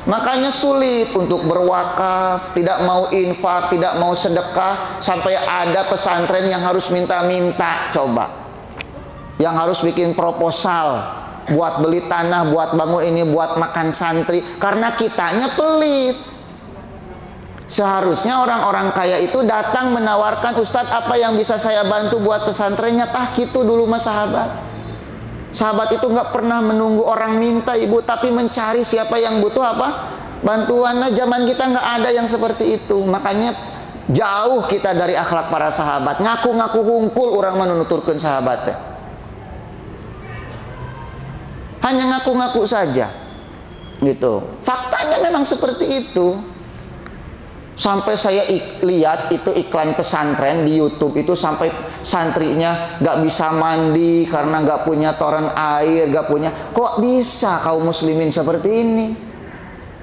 Makanya sulit untuk berwakaf, tidak mau infak, tidak mau sedekah, sampai ada pesantren yang harus minta-minta. Coba yang harus bikin proposal buat beli tanah, buat bangun ini, buat makan santri, karena kitanya pelit. Seharusnya orang-orang kaya itu datang menawarkan, Ustadz apa yang bisa saya bantu buat pesantrennya, tah gitu dulu mas sahabat. Sahabat itu nggak pernah menunggu orang minta ibu, tapi mencari siapa yang butuh apa bantuan. Nah, zaman kita nggak ada yang seperti itu. Makanya jauh kita dari akhlak para sahabat. Ngaku-ngaku hungkul orang menuturkan sahabatnya. Hanya ngaku-ngaku saja gitu. Faktanya memang seperti itu. Sampai saya lihat itu iklan pesantren di YouTube itu, sampai santrinya nggak bisa mandi karena nggak punya toren air, nggak punya. Kok bisa kaum muslimin seperti ini?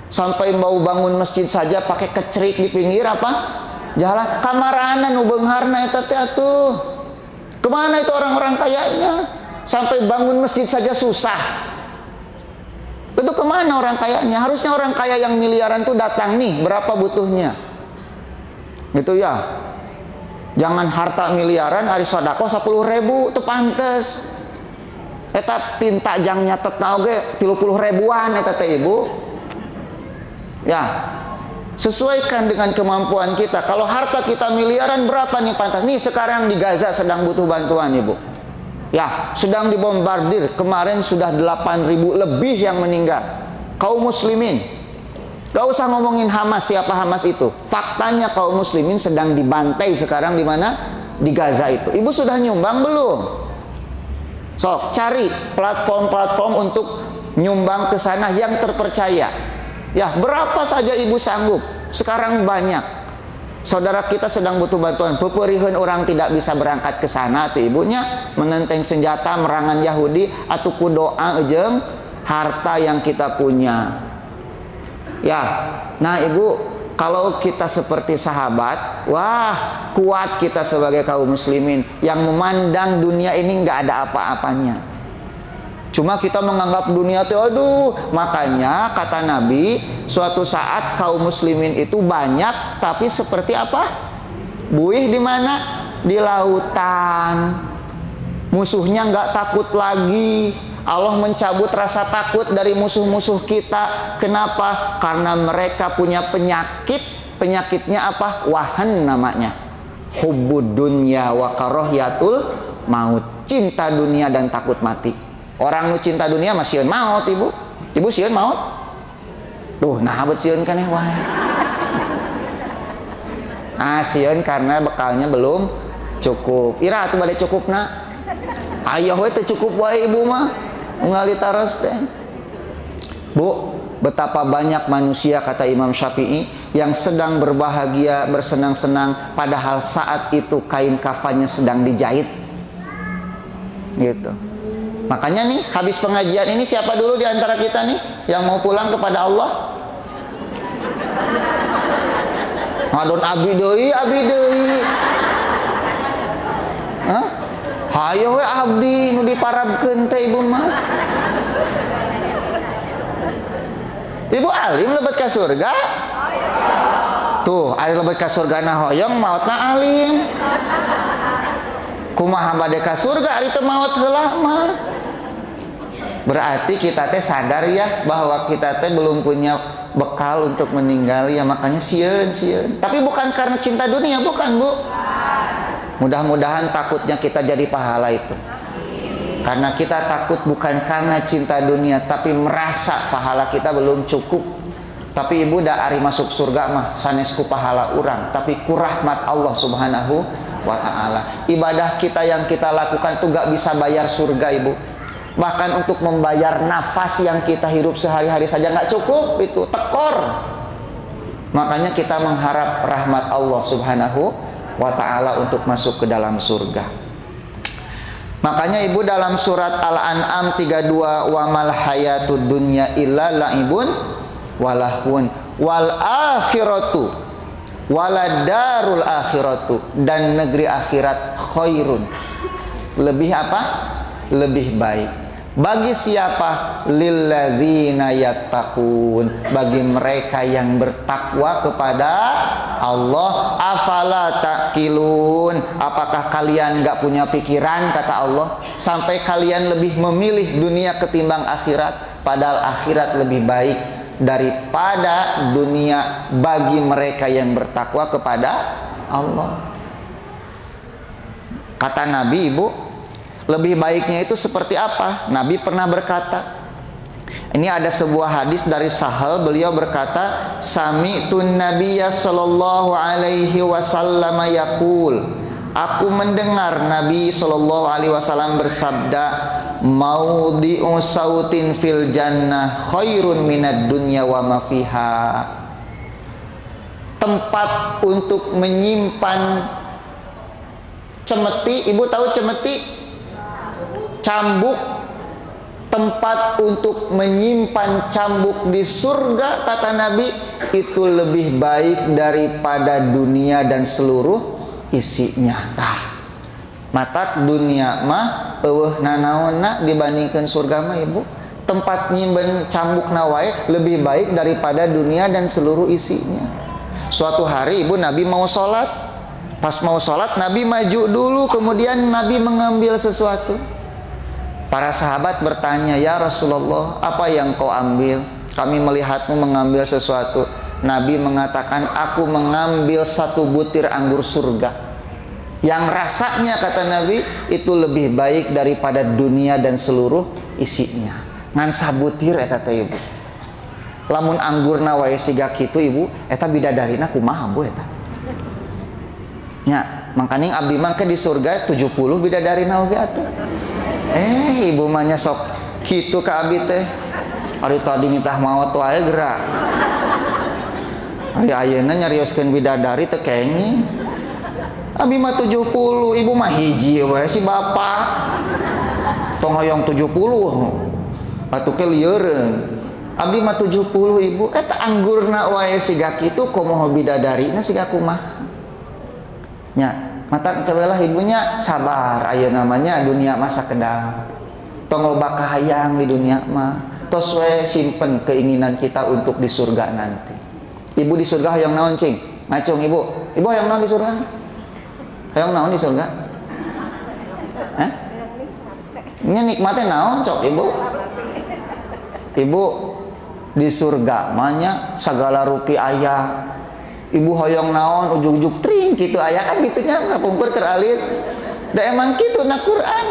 Sampai mau bangun masjid saja pakai kecrik di pinggir apa jalan. Kamarana nu beungharna eta teh atuh. Kemana itu orang-orang kayanya? Sampai bangun masjid saja susah. Itu kemana orang kayanya? Harusnya orang kaya yang miliaran tuh datang nih, berapa butuhnya? Gitu ya. Jangan harta miliaran ari sedekah 10.000 teu pantes. Eta tinta jang nyatet oge 30 ribuan eta teh ibu. Ya. Sesuaikan dengan kemampuan kita. Kalau harta kita miliaran berapa nih pantas? Nih sekarang di Gaza sedang butuh bantuan ibu. Ya, sedang dibombardir. Kemarin sudah 8.000 lebih yang meninggal. Kaum muslimin. Gak usah ngomongin Hamas, siapa Hamas itu. Faktanya kaum muslimin sedang dibantai sekarang di mana? Di Gaza itu. Ibu sudah nyumbang belum? Sok cari platform-platform untuk nyumbang ke sana yang terpercaya. Ya, berapa saja ibu sanggup. Sekarang banyak. Saudara kita sedang butuh bantuan. Peperiheun orang tidak bisa berangkat ke sana tuh ibunya, menenteng senjata merangan Yahudi atau ku doa jeung harta yang kita punya. Ya, nah ibu, kalau kita seperti sahabat, wah kuat kita sebagai kaum muslimin yang memandang dunia ini nggak ada apa-apanya. Cuma kita menganggap dunia itu, aduh. Makanya kata Nabi, suatu saat kaum muslimin itu banyak, tapi seperti apa? Buih di mana? Di lautan. Musuhnya nggak takut lagi. Allah mencabut rasa takut dari musuh-musuh kita. Kenapa? Karena mereka punya penyakit. Penyakitnya apa? Wahan namanya. Hubbud dunya wa karahiyatul maut. Cinta dunia dan takut mati. Orang nu cinta dunia mah sieun maut ibu. Ibu sieun maut? Duh, nah bet sieun kan ya wae. Sieun karena bekalnya belum cukup. Ira atuh bade cukupna. Aya we teu cukup wae ibu mah. Ngali taros teh. Bu, betapa banyak manusia kata Imam Syafi'i yang sedang berbahagia, bersenang-senang, padahal saat itu kain kafannya sedang dijahit. Gitu. Makanya nih, habis pengajian ini siapa dulu di antara kita nih yang mau pulang kepada Allah? Ngadon abdi deui, abdi deui. Hah? Hayo we abdi nu diparabkeun teh ibu mah. Ibu alim lebet ka surga? Tuh, ari lebet ka surgana hoyong maotna alim. Kumaha bade ka surga ari teu maot heula mah. Berarti kita teh sadar ya bahwa kita teh belum punya bekal untuk meninggal ya, makanya sieun. Tapi bukan karena cinta dunia, bukan bu. Mudah-mudahan takutnya kita jadi pahala itu. Karena kita takut bukan karena cinta dunia, tapi merasa pahala kita belum cukup. Tapi ibu dah ari masuk surga mah sanesku pahala urang, tapi ku rahmat Allah Subhanahu wa ta'ala. Ibadah kita yang kita lakukan itu gak bisa bayar surga ibu. Bahkan untuk membayar nafas yang kita hirup sehari-hari saja gak cukup, itu tekor. Makanya kita mengharap rahmat Allah Subhanahu wa ta'ala untuk masuk ke dalam surga. Makanya ibu dalam surat Al-An'am 32, wa mal hayatud dunya illa la'ibun walahun wal akhiratu waladarul akhiratu, dan negeri akhirat khairun, lebih apa? Lebih baik. Bagi siapa? Lilladzina yattaqun, bagi mereka yang bertakwa kepada Allah. Afala taqilun, apakah kalian nggak punya pikiran, kata Allah, sampai kalian lebih memilih dunia ketimbang akhirat, padahal akhirat lebih baik daripada dunia bagi mereka yang bertakwa kepada Allah. Kata Nabi, Ibu, lebih baiknya itu seperti apa? Nabi pernah berkata, ini ada sebuah hadis dari Sahal, beliau berkata, sami'tun nabiyya sallallahu alaihi wasallam yaqul, aku mendengar Nabi sallallahu alaihi wasallam bersabda, maudhi'u sautin fil jannah khairun minad dunya wa ma fiha. Tempat untuk menyimpan cemeti, Ibu tahu cemeti? Cambuk, tempat untuk menyimpan cambuk di surga, kata Nabi, itu lebih baik daripada dunia dan seluruh isinya. Matak dunia mah eueuh nanaonna dibandingkan surga mah, Ibu. Tempat nyimpen cambuk nawai lebih baik daripada dunia dan seluruh isinya. Suatu hari, Ibu, Nabi mau sholat. Pas mau sholat, Nabi maju dulu, kemudian Nabi mengambil sesuatu. Para sahabat bertanya, ya Rasulullah, apa yang kau ambil? Kami melihatmu mengambil sesuatu. Nabi mengatakan, aku mengambil satu butir anggur surga, yang rasanya, kata Nabi, itu lebih baik daripada dunia dan seluruh isinya. Ngan sabutir eta teh, Ibu. Lamun anggur wae siga kitu, Ibu, eta bidadarina kumaha, Bu, eta? Nya, mangkaning abdi mah di surga 70 bidadarina oge atuh. Ibu mahnya sok kitu ka abdi teh. Ari tadi nitah maot wae gerak. Ari ayeuna nyarioskeun bidadari teu kenging. Abi mah 70, ibu mah hiji wae si bapak. Tong hoyong 70. Atuh ke lieureun. Abdi mah 70, Ibu. Eta anggurna wae siga kitu kumaha bidadarina siga kumaha. Nya, mata kebelah ibunya sabar, ayo namanya dunia masa kedang. Tong loba kahayang di dunia mah. Tos we simpen keinginan kita untuk di surga nanti. Ibu di surga hoyong naon, cing? Ngacung, Ibu. Ibu hoyong naon di surga? Hoyong naon di surga? Hah? Ini nikmatnya naon sok, Ibu? Ibu di surga mahnya segala rupi aya. Ibu hoyong naon ujug-ujug tring gitu aya kan gitunya ngapungkur teralir. Da emang kitu na Quran.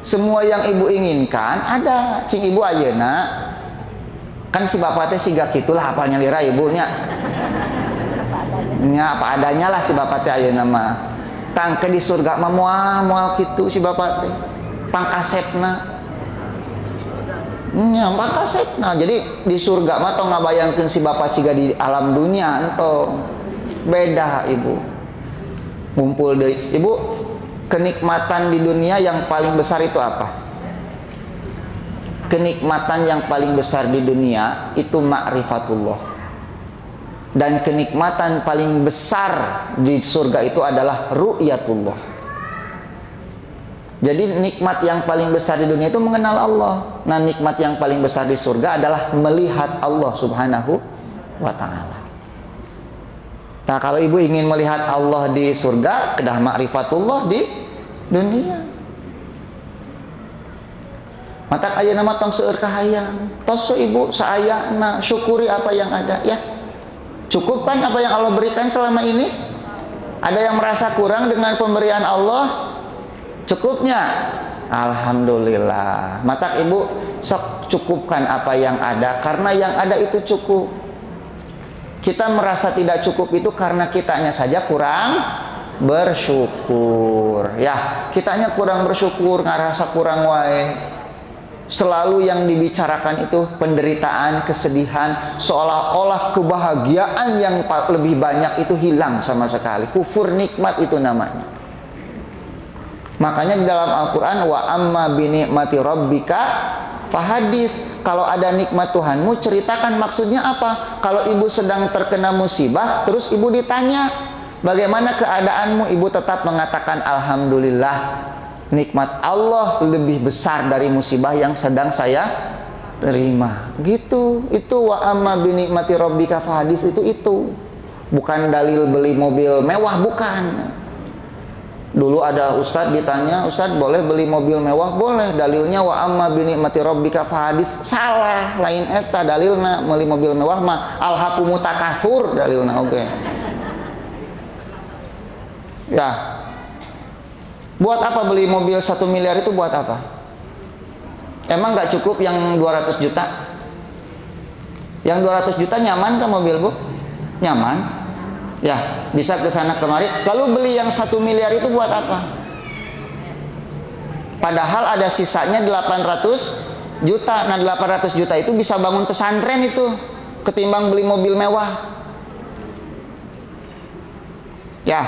Semua yang ibu inginkan ada. Cing ibu ayeuna kan si bapak teh siga kitulah apalnya lira ibunya. Nya apa adanya lah si bapak teh ayeuna mah. Tangke di surga mah moal kitu si bapak teh. Pangkasepna. Nya pangkasepna. Jadi di surga mah tong ngabayangkeun si bapak siga di alam dunia entong. Beda, Ibu. Ngumpul deui. Ibu, kenikmatan di dunia yang paling besar itu apa? Kenikmatan yang paling besar di dunia itu ma'rifatullah. Dan kenikmatan paling besar di surga itu adalah ru'yatullah. Jadi nikmat yang paling besar di dunia itu mengenal Allah. Nah, nikmat yang paling besar di surga adalah melihat Allah Subhanahu wa ta'ala. Nah, kalau ibu ingin melihat Allah di surga, kedah ma'rifatullah di dunia. Matak ayeuna mah tong seueur kahayang. Tos ibu saayana syukuri apa yang ada ya. Cukup kan apa yang Allah berikan selama ini? Ada yang merasa kurang dengan pemberian Allah? Cukupnya? Alhamdulillah. Matak ibu sok cukupkan apa yang ada, karena yang ada itu cukup. Kita merasa tidak cukup itu karena kitanya saja kurang bersyukur. Ya, kitanya kurang bersyukur, ngerasa kurang wae. Selalu yang dibicarakan itu penderitaan, kesedihan, seolah-olah kebahagiaan yang lebih banyak itu hilang sama sekali. Kufur nikmat itu namanya. Makanya di dalam Al-Quran, wa amma binikmati rabbika fahadis. Kalau ada nikmat Tuhanmu, ceritakan. Maksudnya apa? Kalau ibu sedang terkena musibah, terus ibu ditanya, bagaimana keadaanmu? Ibu tetap mengatakan alhamdulillah. nikmat Allah lebih besar dari musibah yang sedang saya terima. Gitu. Itu wa amma bi nikmati rabbika fahadis, itu. Bukan dalil beli mobil mewah, bukan. Dulu ada ustadz ditanya, ustadz boleh beli mobil mewah? Boleh. Dalilnya wa amma bi nikmati rabbika fahadis. Salah, lain eta dalilna. Beli mobil mewah mah alhaqumut takatsur dalilna. Oke. Ya. Buat apa beli mobil 1 miliar itu, buat apa? Emang nggak cukup yang 200 juta? Yang 200 juta nyaman kan mobil, Bu? Nyaman. Ya, bisa ke sana kemari. Lalu beli yang 1 miliar itu buat apa? Padahal ada sisanya 800 juta. Nah, 800 juta itu bisa bangun pesantren itu, ketimbang beli mobil mewah. Ya,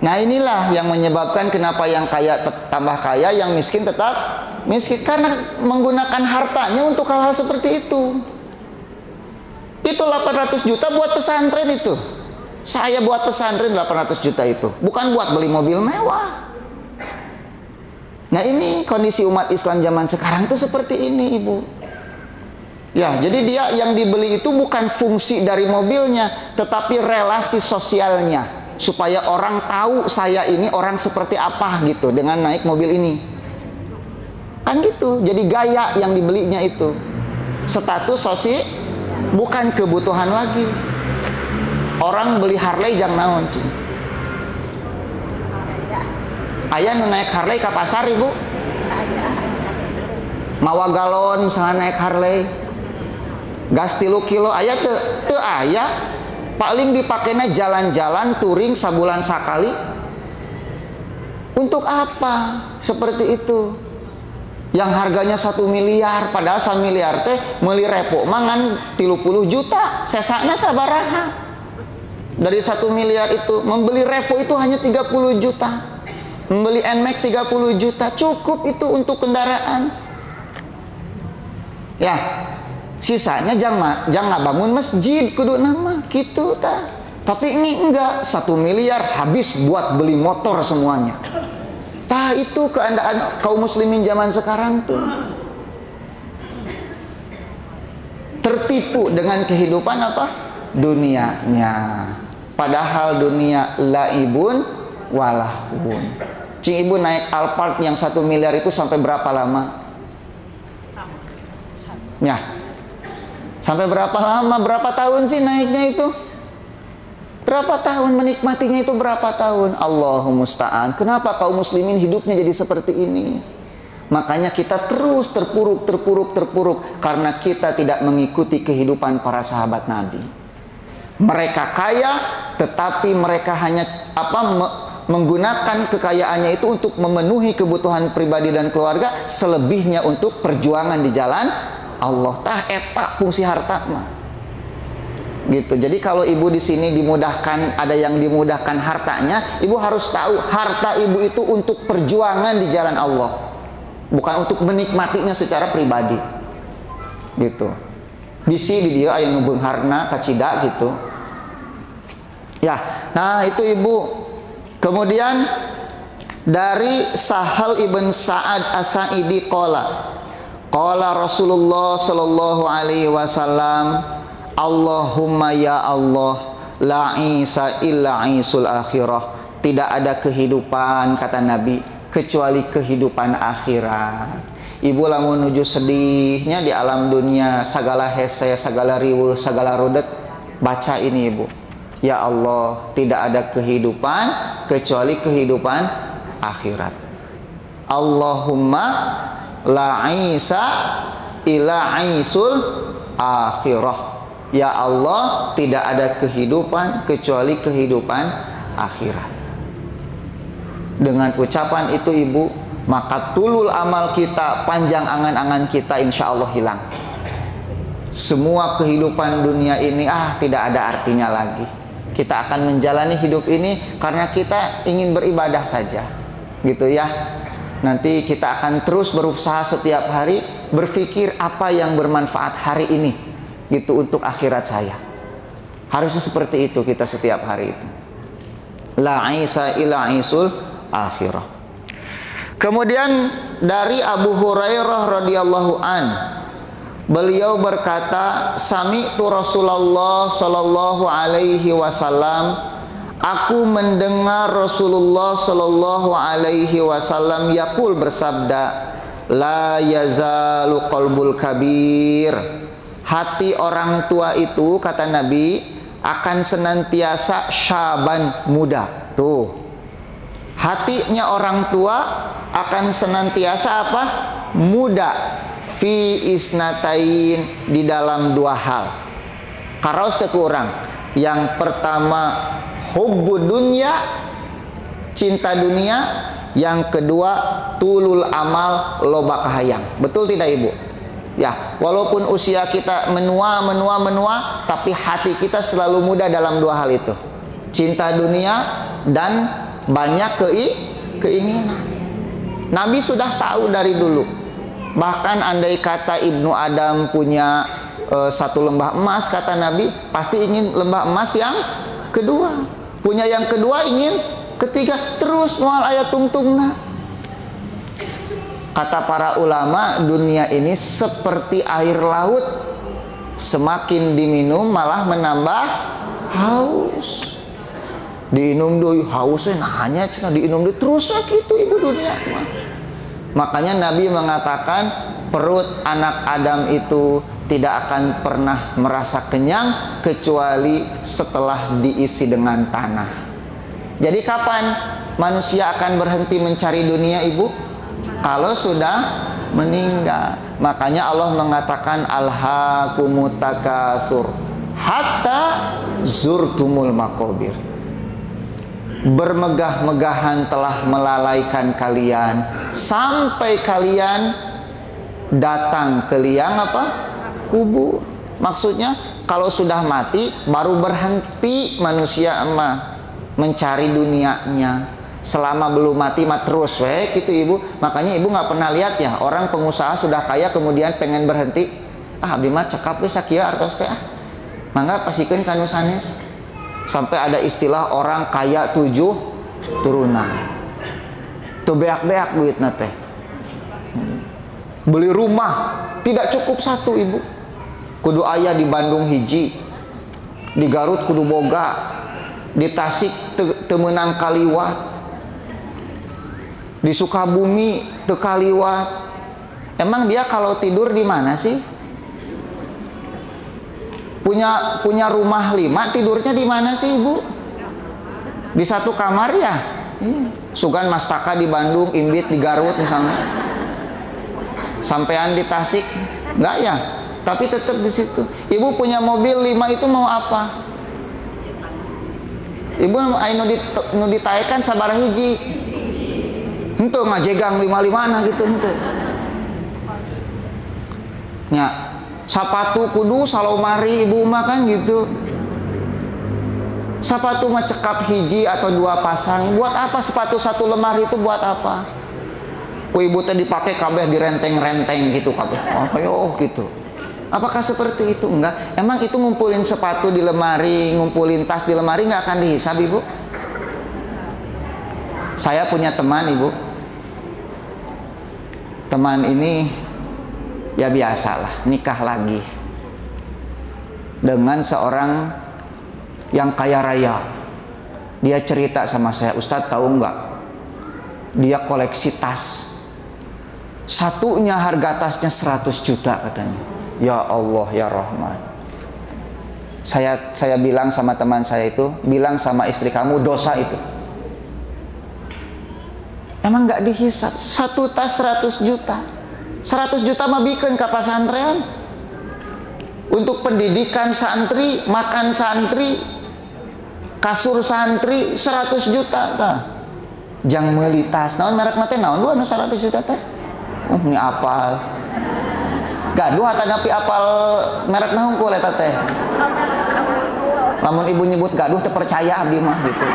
nah inilah yang menyebabkan kenapa yang kaya tambah kaya, yang miskin tetap miskin, karena menggunakan hartanya untuk hal-hal seperti itu. Itu 800 juta buat pesantren itu. Saya buat pesantren 800 juta itu, bukan buat beli mobil mewah. Nah, ini kondisi umat Islam zaman sekarang itu seperti ini, Ibu. Ya, jadi dia yang dibeli itu bukan fungsi dari mobilnya, tetapi relasi sosialnya, supaya orang tahu saya ini orang seperti apa gitu dengan naik mobil ini. Kan gitu. Jadi gaya yang dibelinya itu. Status sosial, bukan kebutuhan lagi. Orang beli Harley jang naon, cing. Aya nu naik Harley ke pasar, Ibu. Mawa galon misalnya naik Harley. Gas 3 kilo aya teu aya. Paling dipakainya jalan-jalan touring sabulan sakali. Untuk apa? Seperti itu. Yang harganya 1 miliar, padahal 1 miliar teh meuli repo mangan 30 juta. Sesana sabaraha? Dari 1 miliar itu, membeli Revo itu hanya 30 juta. Membeli NMAX 30 juta. Cukup itu untuk kendaraan. Ya, sisanya jangan bangun masjid kudu nama gitu ta. Tapi ini enggak, 1 miliar habis buat beli motor semuanya. Tah, itu keadaan kaum muslimin zaman sekarang tuh. Tertipu dengan kehidupan apa? Dunianya. Padahal dunia laibun walahun. Cing, Ibu naik Alphard yang 1 miliar itu sampai berapa lama? Ya. Sampai berapa lama? Berapa tahun sih naiknya itu? Berapa tahun menikmatinya itu, berapa tahun? Allahumma musta'an. Kenapa kaum muslimin hidupnya jadi seperti ini? Makanya kita terus terpuruk karena kita tidak mengikuti kehidupan para sahabat Nabi. Mereka kaya, tetapi mereka hanya menggunakan kekayaannya itu untuk memenuhi kebutuhan pribadi dan keluarga, selebihnya untuk perjuangan di jalan Allah. Tah eta fungsi harta mah. Gitu. Jadi kalau Ibu di sini dimudahkan, ada yang dimudahkan hartanya, Ibu harus tahu harta Ibu itu untuk perjuangan di jalan Allah, bukan untuk menikmatinya secara pribadi. Gitu. Bisi di dia aya nu beungharna kacida gitu. Ya, nah itu Ibu. Kemudian dari Sahal ibn Sa'ad As-Sa'idi qala Rasulullah sallallahu alaihi wasallam, Allahumma ya Allah, la isa illa isul akhirah. Tidak ada kehidupan, kata Nabi, kecuali kehidupan akhirat. Ibu lamun menuju sedihnya di alam dunia, segala hese, segala riweuh, segala rudet, baca ini Ibu. Ya Allah, tidak ada kehidupan kecuali kehidupan akhirat. Allahumma la isa illa isul akhirah. Ya Allah, tidak ada kehidupan kecuali kehidupan akhirat. Dengan ucapan itu Ibu, maka tulul amal kita, panjang angan-angan kita insya Allah hilang. Semua kehidupan dunia ini tidak ada artinya lagi. Kita akan menjalani hidup ini karena kita ingin beribadah saja, gitu ya. Nanti kita akan terus berusaha setiap hari berpikir apa yang bermanfaat hari ini, gitu, untuk akhirat saya. Harusnya seperti itu kita setiap hari itu. La isa illa isul akhirah. Kemudian dari Abu Hurairah radhiyallahu an, beliau berkata, sami'tu Rasulullah sallallahu alaihi wasallam, aku mendengar Rasulullah sallallahu alaihi wasallam yaqul, bersabda, la yazalu qalbul kabir, hati orang tua itu, kata Nabi, akan senantiasa syaban, muda. Tuh, hatinya orang tua akan senantiasa apa? Muda. Fi isnatain, di dalam dua hal. Karaos kekurang. Yang pertama hubbu dunya, cinta dunia. Yang kedua tulul amal, loba kahayang. Betul tidak Ibu? Ya, walaupun usia kita menua, tapi hati kita selalu muda dalam dua hal itu. Cinta dunia dan banyak keinginan. Nabi sudah tahu dari dulu. Bahkan andai kata Ibnu Adam punya satu lembah emas, kata Nabi, pasti ingin lembah emas yang kedua. Punya yang kedua, ingin ketiga, terus mual ayat tungtungna. Kata para ulama, dunia ini seperti air laut, semakin diminum malah menambah haus. Diinum dulu hausnya, nah hanya diinum dulu terus gitu Ibu dunia. Makanya Nabi mengatakan perut anak Adam itu tidak akan pernah merasa kenyang kecuali setelah diisi dengan tanah. Jadi kapan manusia akan berhenti mencari dunia Ibu? Kalau sudah meninggal. Makanya Allah mengatakan alhaakumut takasur hatta zurtumul maqabir. Bermegah-megahan telah melalaikan kalian sampai kalian datang ke liang apa? Kubur. Maksudnya kalau sudah mati baru berhenti manusia mencari dunianya. Selama belum mati mah terus gitu Ibu. Makanya Ibu nggak pernah lihat ya orang pengusaha sudah kaya kemudian pengen berhenti. Abdi mah cekap we sakieu artos teh mangga pasikeun kanu sanes. Sampai ada istilah orang kaya 7 turunan. Tuh beak-beak duitna teh. Beli rumah tidak cukup satu Ibu. Kudu aya di Bandung hiji, di Garut kudu boga, di Tasik teu meunang kaliwat, di Sukabumi teu kaliwat. Emang dia kalau tidur di mana sih? Punya rumah 5, tidurnya di mana sih Ibu? Di satu kamar ya? Sugan Mastaka di Bandung, Imbit di Garut misalnya. Sampean di Tasik, enggak ya? Tapi tetap di situ. Ibu punya mobil 5 itu mau apa? Ibu anu ditaekan sabar hiji. Henteu ngajegang 5-5 gitu henteu. Nya, sapatu kudu salomari Ibu mah kan gitu. Sepatu mah cekap hiji atau 2 pasang. Buat apa sepatu 1 lemari itu buat apa? Ku Ibu teh dipake kabeh direnteng-renteng gitu kabeh. Oh gitu. Apakah seperti itu? Enggak. Emang itu ngumpulin sepatu di lemari, ngumpulin tas di lemari nggak akan dihisab Ibu? Saya punya teman Ibu. Teman ini ya biasalah nikah lagi dengan seorang yang kaya raya. Dia cerita sama saya, Ustadz tahu nggak? Dia koleksi tas. Satunya harga tasnya 100 juta katanya. Ya Allah ya Rahman. Saya bilang sama teman saya itu, bilang sama istri kamu dosa itu. Emang nggak dihisap? Satu tas 100 juta. 100 juta mah bikin ke pesantren. Untuk pendidikan santri, makan santri, kasur santri 100 juta tah. Jang meuli tas. Naon merek teh naon lu anu 100 juta teh? Ini apal. Gaduh atau napi apal merek naon ku eta teh. Lamun Ibu nyebut gaduh teu percaya abdi mah gitu.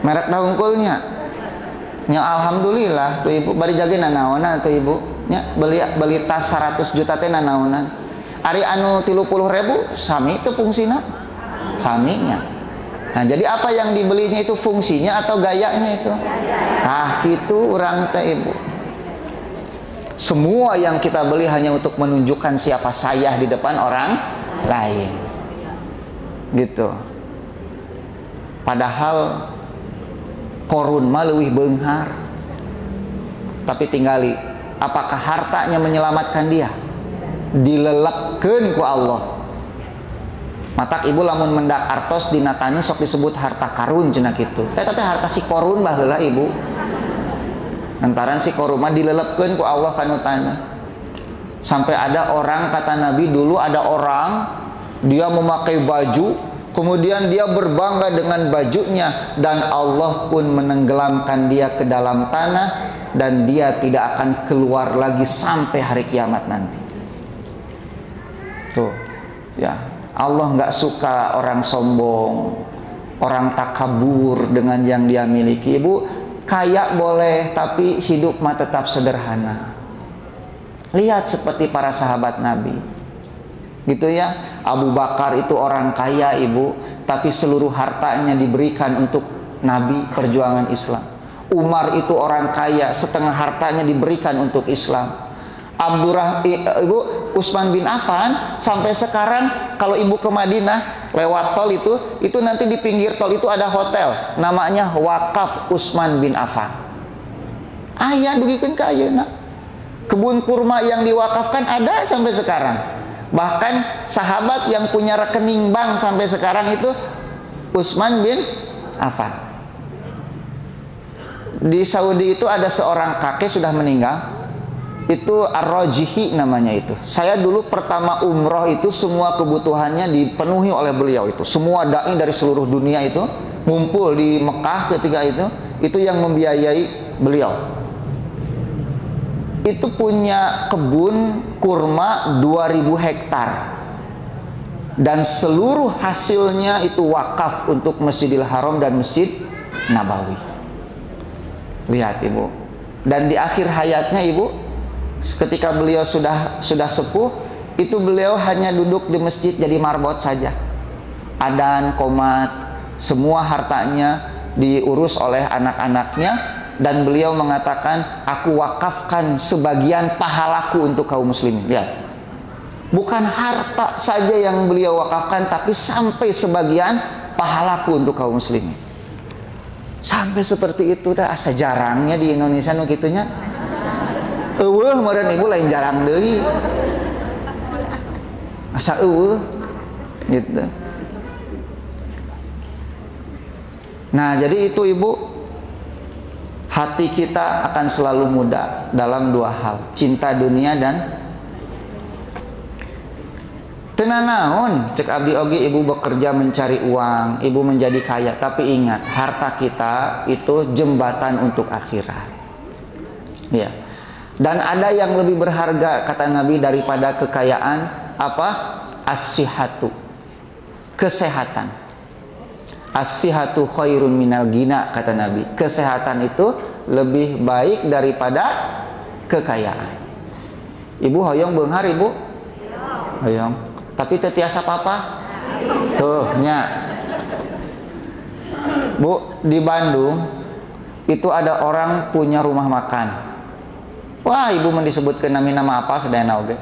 Merek naungkulnya. Nya alhamdulillah tuh Ibu bari jage nanaonan tuh Ibu. Nya beli tas 100 juta teh nanaonan. Ari anu 30.000 sami teu fungsina. Saminya. Nah, jadi apa yang dibelinya itu fungsinya atau gayanya itu? Ah, gitu orang teh Ibu. Semua yang kita beli hanya untuk menunjukkan siapa saya di depan orang lain. Gitu. Padahal korun mah leuwih beunghar. Tapi tinggali, apakah hartanya menyelamatkan dia? Dilelekkeun ku Allah. Matak Ibu lamun mendak artos dina tani sok disebut harta karun cenah kitu. Eta teh harta si korun baheula Ibu. Lantaran si korun mah dilelepkeun ku Allah kana tanah. Sampai ada orang, kata Nabi, dulu ada orang dia memakai baju, kemudian dia berbangga dengan bajunya, dan Allah pun menenggelamkan dia ke dalam tanah, dan dia tidak akan keluar lagi sampai hari kiamat nanti. Tuh, ya. Allah nggak suka orang sombong, orang takabur dengan yang dia miliki. Ibu, kaya boleh, tapi hidup mah tetap sederhana. Lihat seperti para sahabat Nabi, gitu ya. Abu Bakar itu orang kaya Ibu, tapi seluruh hartanya diberikan untuk Nabi, perjuangan Islam. Umar itu orang kaya, setengah hartanya diberikan untuk Islam. Ibu, Utsman bin Affan sampai sekarang kalau Ibu ke Madinah lewat tol itu nanti di pinggir tol itu ada hotel namanya Wakaf Utsman bin Affan. Aya dugikeun ka ayeuna. Kebun kurma yang diwakafkan ada sampai sekarang. Bahkan sahabat yang punya rekening bank sampai sekarang itu Utsman bin Affan. Di Saudi itu ada seorang kakek sudah meninggal. Itu Ar-Rajihi namanya itu. Saya dulu pertama umroh itu semua kebutuhannya dipenuhi oleh beliau itu. Semua dai dari seluruh dunia itu ngumpul di Mekah ketika itu yang membiayai beliau. Itu punya kebun kurma 2000 hektar. Dan seluruh hasilnya itu wakaf untuk Masjidil Haram dan Masjid Nabawi. Lihat Ibu. Dan di akhir hayatnya Ibu, ketika beliau sudah sepuh, itu beliau hanya duduk di masjid jadi marbot saja. Adan, qomat, semua hartanya diurus oleh anak-anaknya, dan beliau mengatakan, aku wakafkan sebagian pahalaku untuk kaum muslimin. Lihat, bukan harta saja yang beliau wakafkan, tapi sampai sebagian pahalaku untuk kaum muslimin. Sampai seperti itu, dah asa jarangnya di Indonesia nu kitunya. Eueuh meureun Ibu lain jarang deui. Asa eueuh gitu. Nah, jadi itu Ibu, hati kita akan selalu muda dalam dua hal, cinta dunia dan teu naon. Cek abdi oge Ibu bekerja mencari uang, Ibu menjadi kaya, tapi ingat, harta kita itu jembatan untuk akhirat. Ya. Dan ada yang lebih berharga kata Nabi daripada kekayaan, apa? As-sihhatu, kesehatan. As-sihhatu khairun minal ghina kata Nabi. Kesehatan itu lebih baik daripada kekayaan. Ibu hoyong beunghar Ibu? Hoyong. Tapi teu tiasa papa? Tuh nya. Bu, di Bandung itu ada orang punya rumah makan. Wah, Ibu disebutkan nama apa sedayana oge.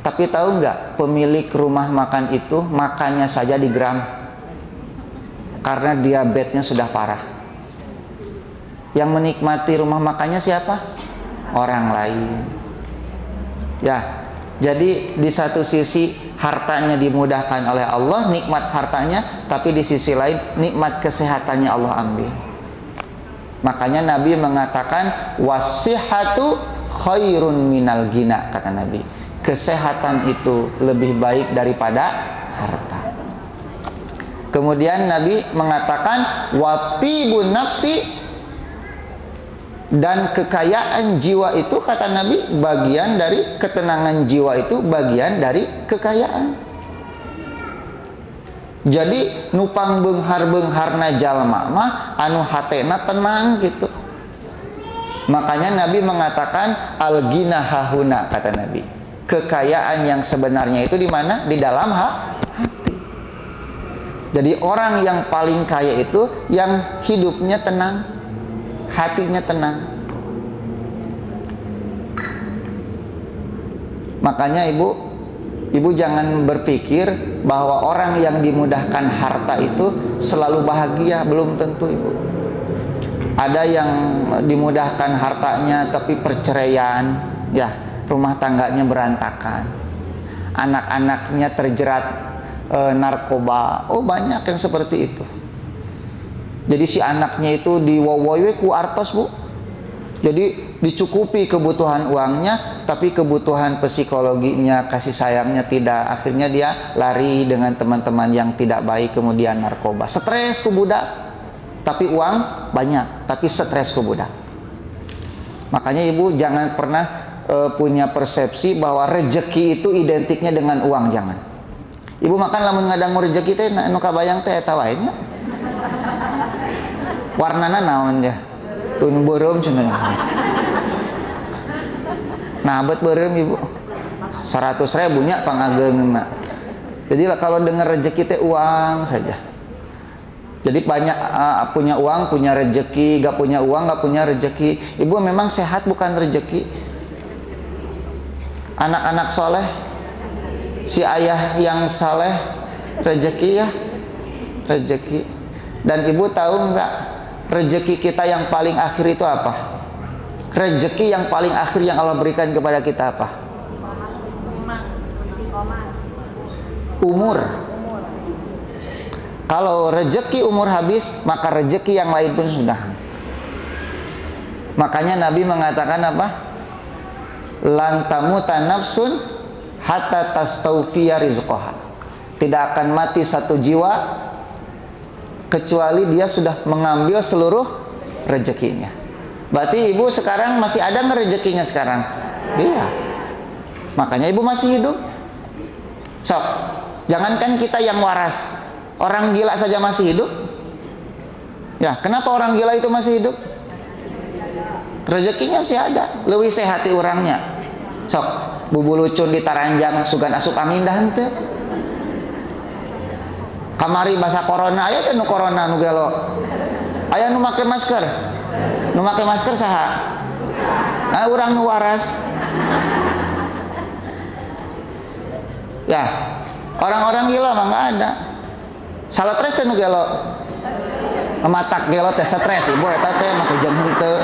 Tapi tahu nggak, pemilik rumah makan itu makannya saja di gram karena diabetesnya sudah parah. Yang menikmati rumah makannya siapa? Orang lain. Ya, jadi di satu sisi hartanya dimudahkan oleh Allah, nikmat hartanya, tapi di sisi lain nikmat kesehatannya Allah ambil. Makanya Nabi mengatakan wasihatu khairun minal ghina kata Nabi. Kesehatan itu lebih baik daripada harta. Kemudian Nabi mengatakan watibun nafsi, dan kekayaan jiwa itu kata Nabi bagian dari ketenangan jiwa, itu bagian dari kekayaan. Jadi nupang beunghar-beungharna jalma mah anu hatena tenang gitu. Makanya Nabi mengatakan al-ghina hahuna kata Nabi. Kekayaan yang sebenarnya itu di mana? Di dalam hati. Jadi orang yang paling kaya itu yang hidupnya tenang, hatinya tenang. Makanya ibu jangan berpikir bahwa orang yang dimudahkan harta itu selalu bahagia, belum tentu ibu. Ada yang dimudahkan hartanya tapi perceraian, ya, rumah tangganya berantakan, anak-anaknya terjerat narkoba. Oh, banyak yang seperti itu. Jadi si anaknya itu diwowoy ku artos, Bu. Jadi dicukupi kebutuhan uangnya, tapi kebutuhan psikologinya, kasih sayangnya tidak. Akhirnya dia lari dengan teman-teman yang tidak baik, kemudian narkoba. Stres ku budak, tapi uang banyak, tapi stres ku budak. Makanya ibu jangan pernah punya persepsi bahwa rejeki itu identiknya dengan uang, jangan. Ibu makan lamun ngadangu rejeki teh nu kabayang teh eta wae nya. Warnana naon ya? Tun beureum cenah. Nah, bet beureum ibu. 100.000 nya pangageungna. Jadi kalau dengar rejeki teh uang saja. Jadi banyak punya uang, punya rejeki, gak punya uang, gak punya rejeki. Ibu memang sehat bukan rejeki. Anak-anak soleh, si ayah yang saleh, rejeki ya, rejeki. Dan ibu tahu nggak, rejeki kita yang paling akhir itu apa? Rejeki yang paling akhir yang Allah berikan kepada kita apa? Umur. Kalau rejeki umur habis, maka rejeki yang lain pun sudah. Makanya Nabi mengatakan apa? Lan tamuta nafsun hatta tastawfiya rizqaha. Tidak akan mati satu jiwa kecuali dia sudah mengambil seluruh rezekinya. Berarti ibu sekarang masih ada nggak rezekinya sekarang? Iya. Makanya ibu masih hidup. So, jangankan kita yang waras, orang gila saja masih hidup. Ya, kenapa orang gila itu masih hidup? Rezekinya masih ada, leuwih sehati orangnya. Sok, bubu lucun di taranjang sugan asup angin dah henteu. Kamari basa corona aya teh nu corona nu gelo. Aya nu make masker. Nu make masker saha? Nah, urang nu waras. Ya, orang-orang gila mah enggak ada. Saletres teh nu gelo. Matak gelo teh stres ibu eta teh make jeung henteu.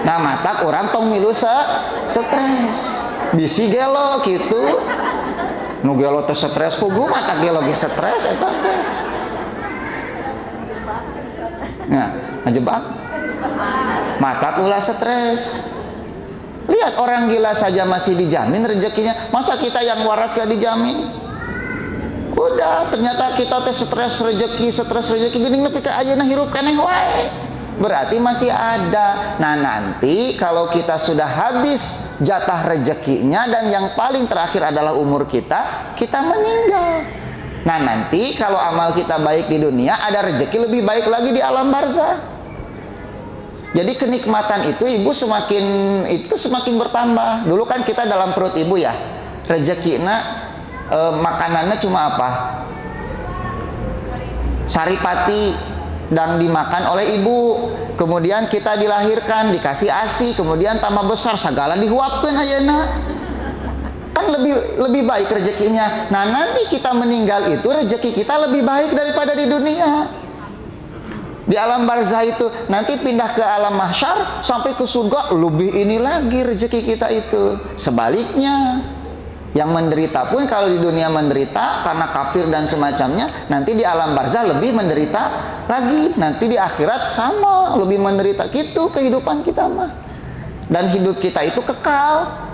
Nah, matak orang tong milu stres. Bisi gelo gitu. Nu gelo teh stres ku gu matak gelo ge stres eta teh. Nah, ngajebak. Matak ulah stres. Lihat orang gila saja masih dijamin rezekinya. Masa kita yang waras gak dijamin? Udah, ternyata kita teh stres rezeki geuning nepi ka ayeuna hirup keneh wae. Berarti masih ada. Nah, nanti kalau kita sudah habis jatah rezekinya dan yang paling terakhir adalah umur kita, kita meninggal. Nah, nanti kalau amal kita baik di dunia, ada rezeki lebih baik lagi di alam barzah. Jadi kenikmatan itu ibu semakin bertambah. Dulu kan kita dalam perut ibu ya, rezekina makanannya cuma apa? Saripati dan dimakan oleh ibu. Kemudian kita dilahirkan, dikasih ASI, kemudian tambah besar segala dihuapkeun ayeuna. Kan lebih baik rezekinya. Nah, nanti kita meninggal itu rezeki kita lebih baik daripada di dunia. Di alam barzah itu nanti pindah ke alam mahsyar sampai ke surga lebih ini lagi rezeki kita itu. Sebaliknya, yang menderita pun kalau di dunia menderita karena kafir dan semacamnya, nanti di alam barzah lebih menderita lagi. Nanti di akhirat sama, lebih menderita. Gitu kehidupan kita mah. Dan hidup kita itu kekal.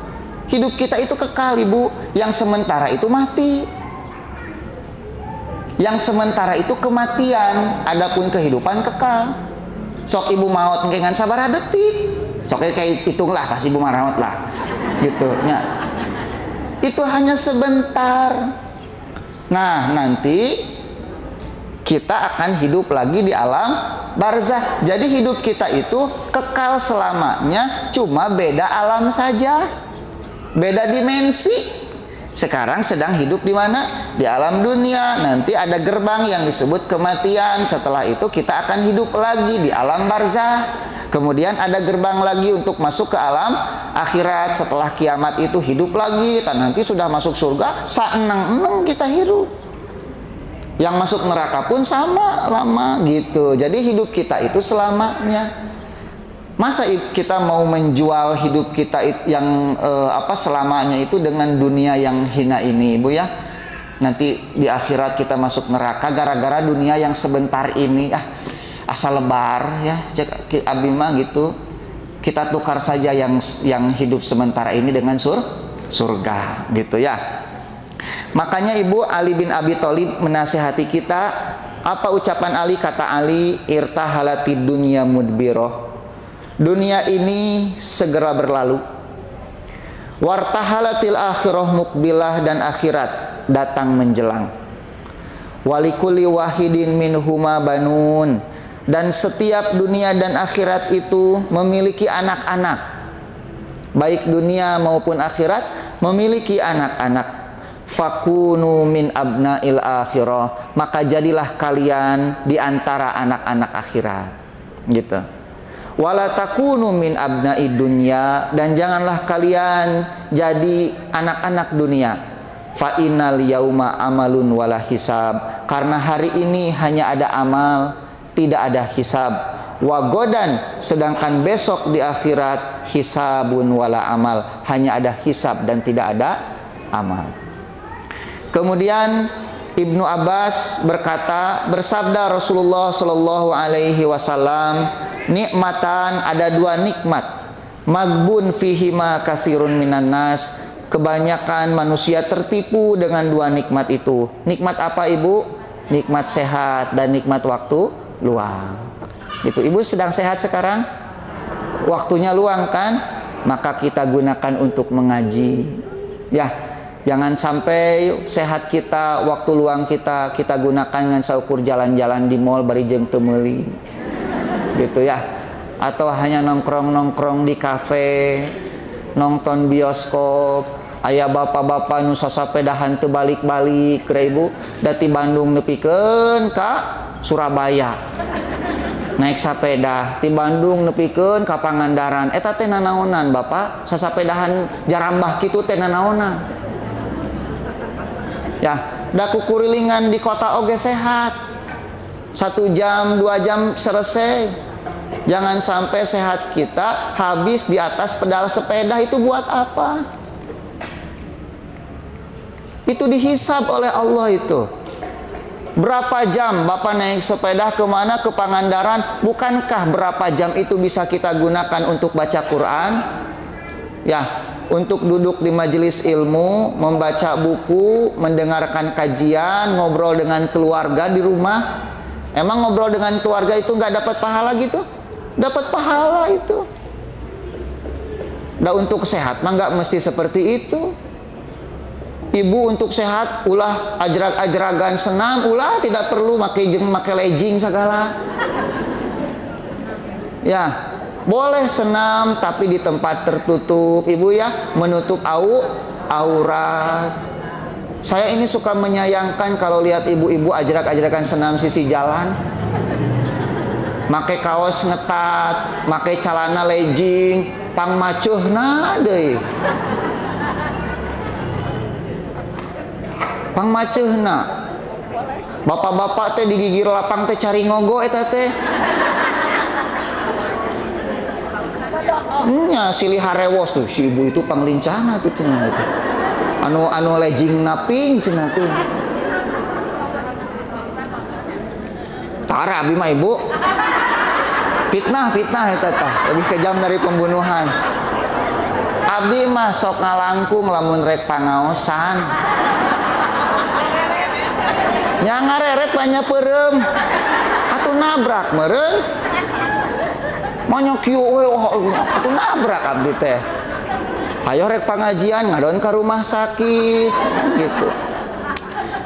Hidup kita itu kekal, ibu. Yang sementara itu mati. Yang sementara itu kematian. Adapun kehidupan kekal. Sok ibu maot ngengan sabaraha detik. Sok kayak hitunglah pas ibu maut lah. Gitu nya. Itu hanya sebentar. Nah, nanti kita akan hidup lagi di alam barzah. Jadi hidup kita itu kekal selamanya, cuma beda alam saja, beda dimensi. Sekarang sedang hidup di mana? Di alam dunia. Nanti ada gerbang yang disebut kematian. Setelah itu kita akan hidup lagi di alam barzah. Kemudian ada gerbang lagi untuk masuk ke alam akhirat. Setelah kiamat itu hidup lagi. Dan nanti sudah masuk surga, saeneng-eneng kita hidup. Yang masuk neraka pun sama lama gitu. Jadi hidup kita itu selamanya. Masa kita mau menjual hidup kita yang selamanya itu dengan dunia yang hina ini, Ibu ya? Nanti di akhirat kita masuk neraka gara-gara dunia yang sebentar ini, asal lebar ya, cek Abi mah gitu. Kita tukar saja yang hidup sementara ini dengan surga gitu ya. Makanya Ibu, Ali bin Abi Thalib menasihati kita. Apa ucapan Ali? Kata Ali, irtahalatid dunya mudbiroh. Dunia ini segera berlalu. Wartahalatil akhirah mukbilah, dan akhirat datang menjelang. Walikuli wahidin minhuma banun, dan setiap dunia dan akhirat itu memiliki anak-anak. Baik dunia maupun akhirat memiliki anak-anak. Fakunu min abnail akhirah, maka jadilah kalian di antara anak-anak akhirat. Gitu. Wala takunu min abnaid dunya, dan janganlah kalian jadi anak-anak dunia. Fa innal yauma amalun wala hisab, karena hari ini hanya ada amal, tidak ada hisab. Wa godan, sedangkan besok di akhirat hisabun wala amal, hanya ada hisab dan tidak ada amal. Kemudian Ibnu Abbas berkata, bersabda Rasulullah Shallallahu Alaihi Wasallam, nikmatan, ada dua nikmat, magbun fihima kasirun minan nas, kebanyakan manusia tertipu dengan dua nikmat itu. Nikmat apa Ibu? Nikmat sehat dan nikmat waktu luang. Itu Ibu sedang sehat sekarang, waktunya luang kan? Maka kita gunakan untuk mengaji ya. Jangan sampai sehat kita, waktu luang kita gunakan dengan saukur jalan-jalan di mall bari jeung teu meuli. Gitu ya. Atau hanya nongkrong-nongkrong di kafe, nonton bioskop, aya bapak-bapak nu sasapedahan teu balik-balik ke Ibu, dati Bandung nepikeun ka Surabaya. Naik sapeda ti Bandung nepikeun ka Pangandaran. Eta teh nanaonan Bapak? Sasapedahan jarambah kitu teh nanaonan? Ya, da kukurilingan di kota oge sehat. 1 jam, 2 jam selesai. Jangan sampai sehat kita habis di atas pedal sepeda. Itu buat apa? Itu dihisab oleh Allah itu. Berapa jam Bapak naik sepeda kemana? Ke Pangandaran. Bukankah berapa jam itu bisa kita gunakan untuk baca Quran? Ya, untuk duduk di majelis ilmu, membaca buku, mendengarkan kajian, ngobrol dengan keluarga di rumah. Emang ngobrol dengan keluarga itu nggak dapat pahala gitu? Dapat pahala itu. Nah, untuk sehat mah nggak mesti seperti itu. Ibu untuk sehat ulah ajrag-ajragan senam, ulah tidak perlu make legging segala. Ya. Boleh senam tapi di tempat tertutup, Ibu ya, menutup aurat. Saya ini suka menyayangkan kalau lihat ibu-ibu ajrak-ajrakan senam sisi jalan. Make kaos ngetat, make celana legging, pang macuhna deui. Pang macuhna. Bapak-bapak teh digigir lapang teh cari ngogo eta teh. Nya silih harewos tuh si ibu itu panglincana tuh cenah tuh. Anu legging naping cenah tuh. Tara abi mah Ibu. Fitnah eta tah, lebih kejam dari pembunuhan. Abdi mah sok ngalangkung lamun rek pangaosan. Nya ngareret banyak peureum. Atuh nabrak meureun. Monyok kieu we atuh nabrak abdi teh. Hayo rek pangajian ngadon ka rumah sakit gitu.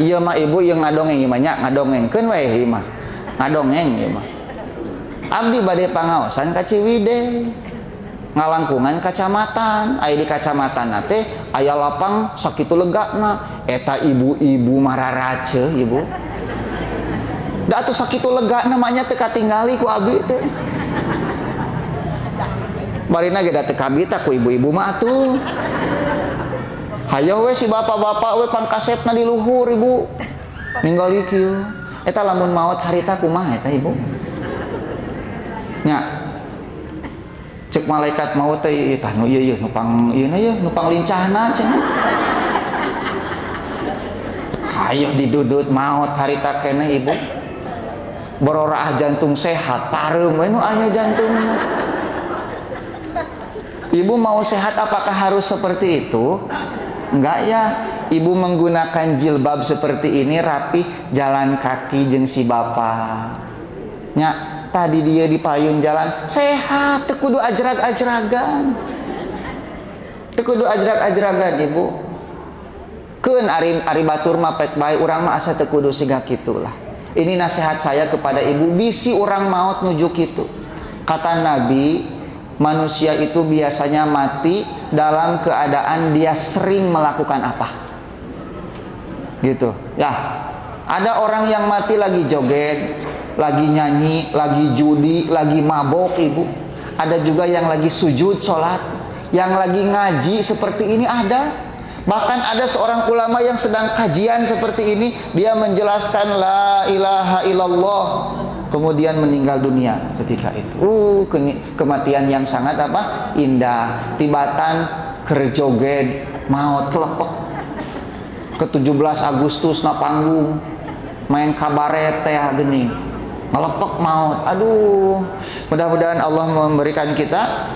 Ieu mah Ibu ieu ngadongeng ieu mah nya ngadongengkeun we ieu mah. Ngadongeng ieu mah. Abdi bade pangaosan ka Ciwidey. Ngalangkungan kacamatan, aya di kacamatan teh aya lapang sakitu legana, eta ibu-ibu mararace ibu. Da atuh sakitu lega namanya teu katinggali ku abi teh. Barina ge da teu kabita ku ibu-ibu mah atuh. Hayo we si bapak-bapak we pangkasepna di luhur ibu. Ninggali kieu. Eta lamun maot harita kumaha eta ibu? Nya. Cek malaikat maut teh tah nu ieu nupang ieu na ye nupang lincahna cenah. Hayo didudut maot harita keneh ibu. Bororaah jantung sehat, pareum we nu aya jantungna. Ibu mau sehat apakah harus seperti itu? Enggak ya. Ibu menggunakan jilbab seperti ini rapih jalan kaki jeung si bapak. Nya, tadi dia di payung jalan sehat, teu kudu ajrag-ajragan. Teu kudu ajrag-ajragan ibu. Keun ari batur mah pek bae urang mah asa teu kudu siga kitu lah. Ini nasihat saya kepada ibu, bisi urang maot nuju kitu. Kata Nabi, manusia itu biasanya mati dalam keadaan dia sering melakukan apa? Gitu. Ya. Ada orang yang mati lagi joget, lagi nyanyi, lagi judi, lagi mabok ibu. Ada juga yang lagi sujud sholat, yang lagi ngaji seperti ini ada. Bahkan ada seorang ulama yang sedang kajian seperti ini, dia menjelaskan la ilaha illallah, kemudian meninggal dunia ketika itu. Kematian yang sangat apa? Indah. Tibatan kerjoget maut kelepek. Ke-17 Agustus na panggung main kabaret teh geuning. Ngelepek maut. Aduh. Mudah-mudahan Allah memberikan kita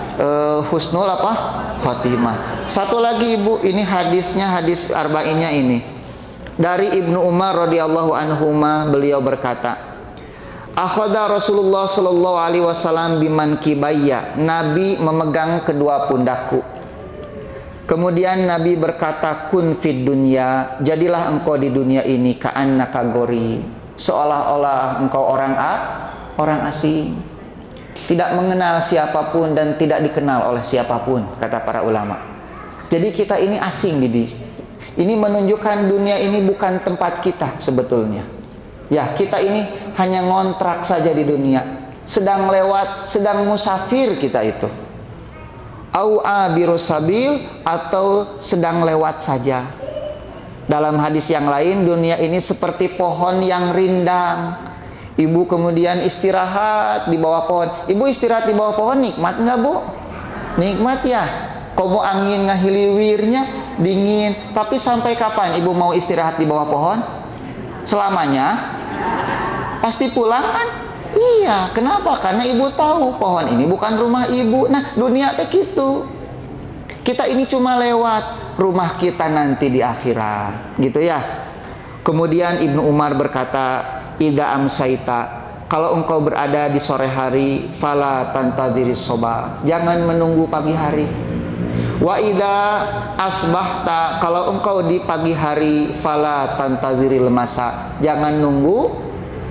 husnul apa? Khotimah. Satu lagi ibu, ini hadisnya, hadis arba'innya ini. Dari Ibnu Umar radhiyallahu anhuma, beliau berkata, akhadha Rasulullah sallallahu alaihi wasallam biman kibayya. Nabi memegang kedua pundakku. Kemudian Nabi berkata, kun fid dunya, jadilah engkau di dunia ini ka'annaka gori, seolah-olah engkau orang asing, tidak mengenal siapapun dan tidak dikenal oleh siapapun, kata para ulama. Jadi kita ini asing di ini menunjukkan dunia ini bukan tempat kita sebetulnya. Ya, kita ini hanya ngontrak saja di dunia, sedang lewat, sedang musafir kita itu. Au abirus sabil, atau sedang lewat saja. Dalam hadis yang lain, dunia ini seperti pohon yang rindang. Ibu kemudian istirahat di bawah pohon. Ibu istirahat di bawah pohon nikmat nggak bu? Nikmat ya. Komo angin ngahiliwirnya dingin. Tapi sampai kapan ibu mau istirahat di bawah pohon? Selamanya? Pasti pulang kan? Iya. Kenapa? Karena ibu tahu pohon ini bukan rumah ibu. Nah, dunia teh gitu. Kita ini cuma lewat, rumah kita nanti di akhirat, gitu ya. Kemudian Ibnu Umar berkata, ida amsaita, kalau engkau berada di sore hari, fala tantadhiris soba, jangan menunggu pagi hari. Wa ida asbahta, kalau engkau di pagi hari, fala tantadhiril masa, jangan nunggu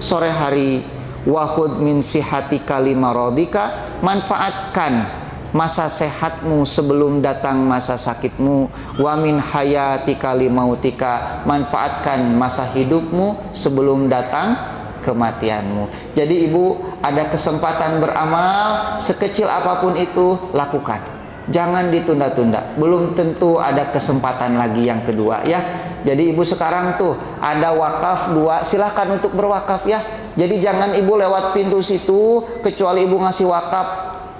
sore hari. Wa khudh min sihatika limaradika, manfaatkan masa sehatmu sebelum datang masa sakitmu. Wa min hayatika limautika, manfaatkan masa hidupmu sebelum datang kematianmu. Jadi ibu, ada kesempatan beramal sekecil apapun itu, lakukan. Jangan ditunda-tunda. Belum tentu ada kesempatan lagi yang kedua ya. Jadi ibu sekarang tuh ada wakaf 2, silahkan untuk berwakaf ya. Jadi jangan ibu lewat pintu situ, kecuali ibu ngasih wakaf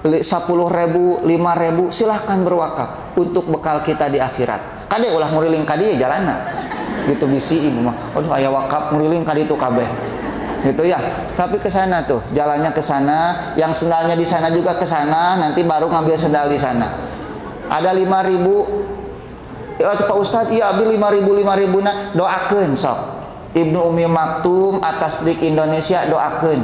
10.000, 5.000, silahkan berwakaf untuk bekal kita di akhirat. Kade ulah nguriling kadi ya jalanna. Gitu bisi ibu mah. Aduh aya wakaf nguriling kadi itu kabeh. Gitu ya. Tapi ke sana tuh, jalannya ke sana, yang sendalnya di sana juga ke sana, nanti baru ngambil sendal di sana. Ada 5.000. Ya Pak Ustadz, iya abi 5.000 na doakeun sok. Ibnu Umi Maktum atas Dik Indonesia doakeun.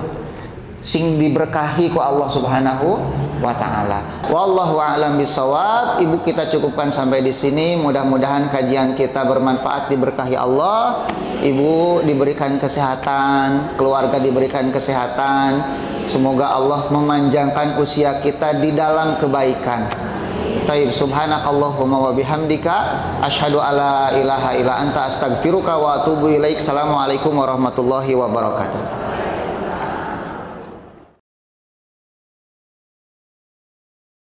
Sing diberkahi ku Allah Subhanahu wa taala. Wallahu a'lam bishawab. Ibu, kita cukupkan sampai di sini. Mudah-mudahan kajian kita bermanfaat, diberkahi Allah. Ibu diberikan kesehatan, keluarga diberikan kesehatan. Semoga Allah memanjangkan usia kita di dalam kebaikan. Taib, subhanakallahumma wa bihamdika asyhadu alla ilaha illa anta astaghfiruka wa atubu ilaik. Assalamualaikum warahmatullahi wabarakatuh.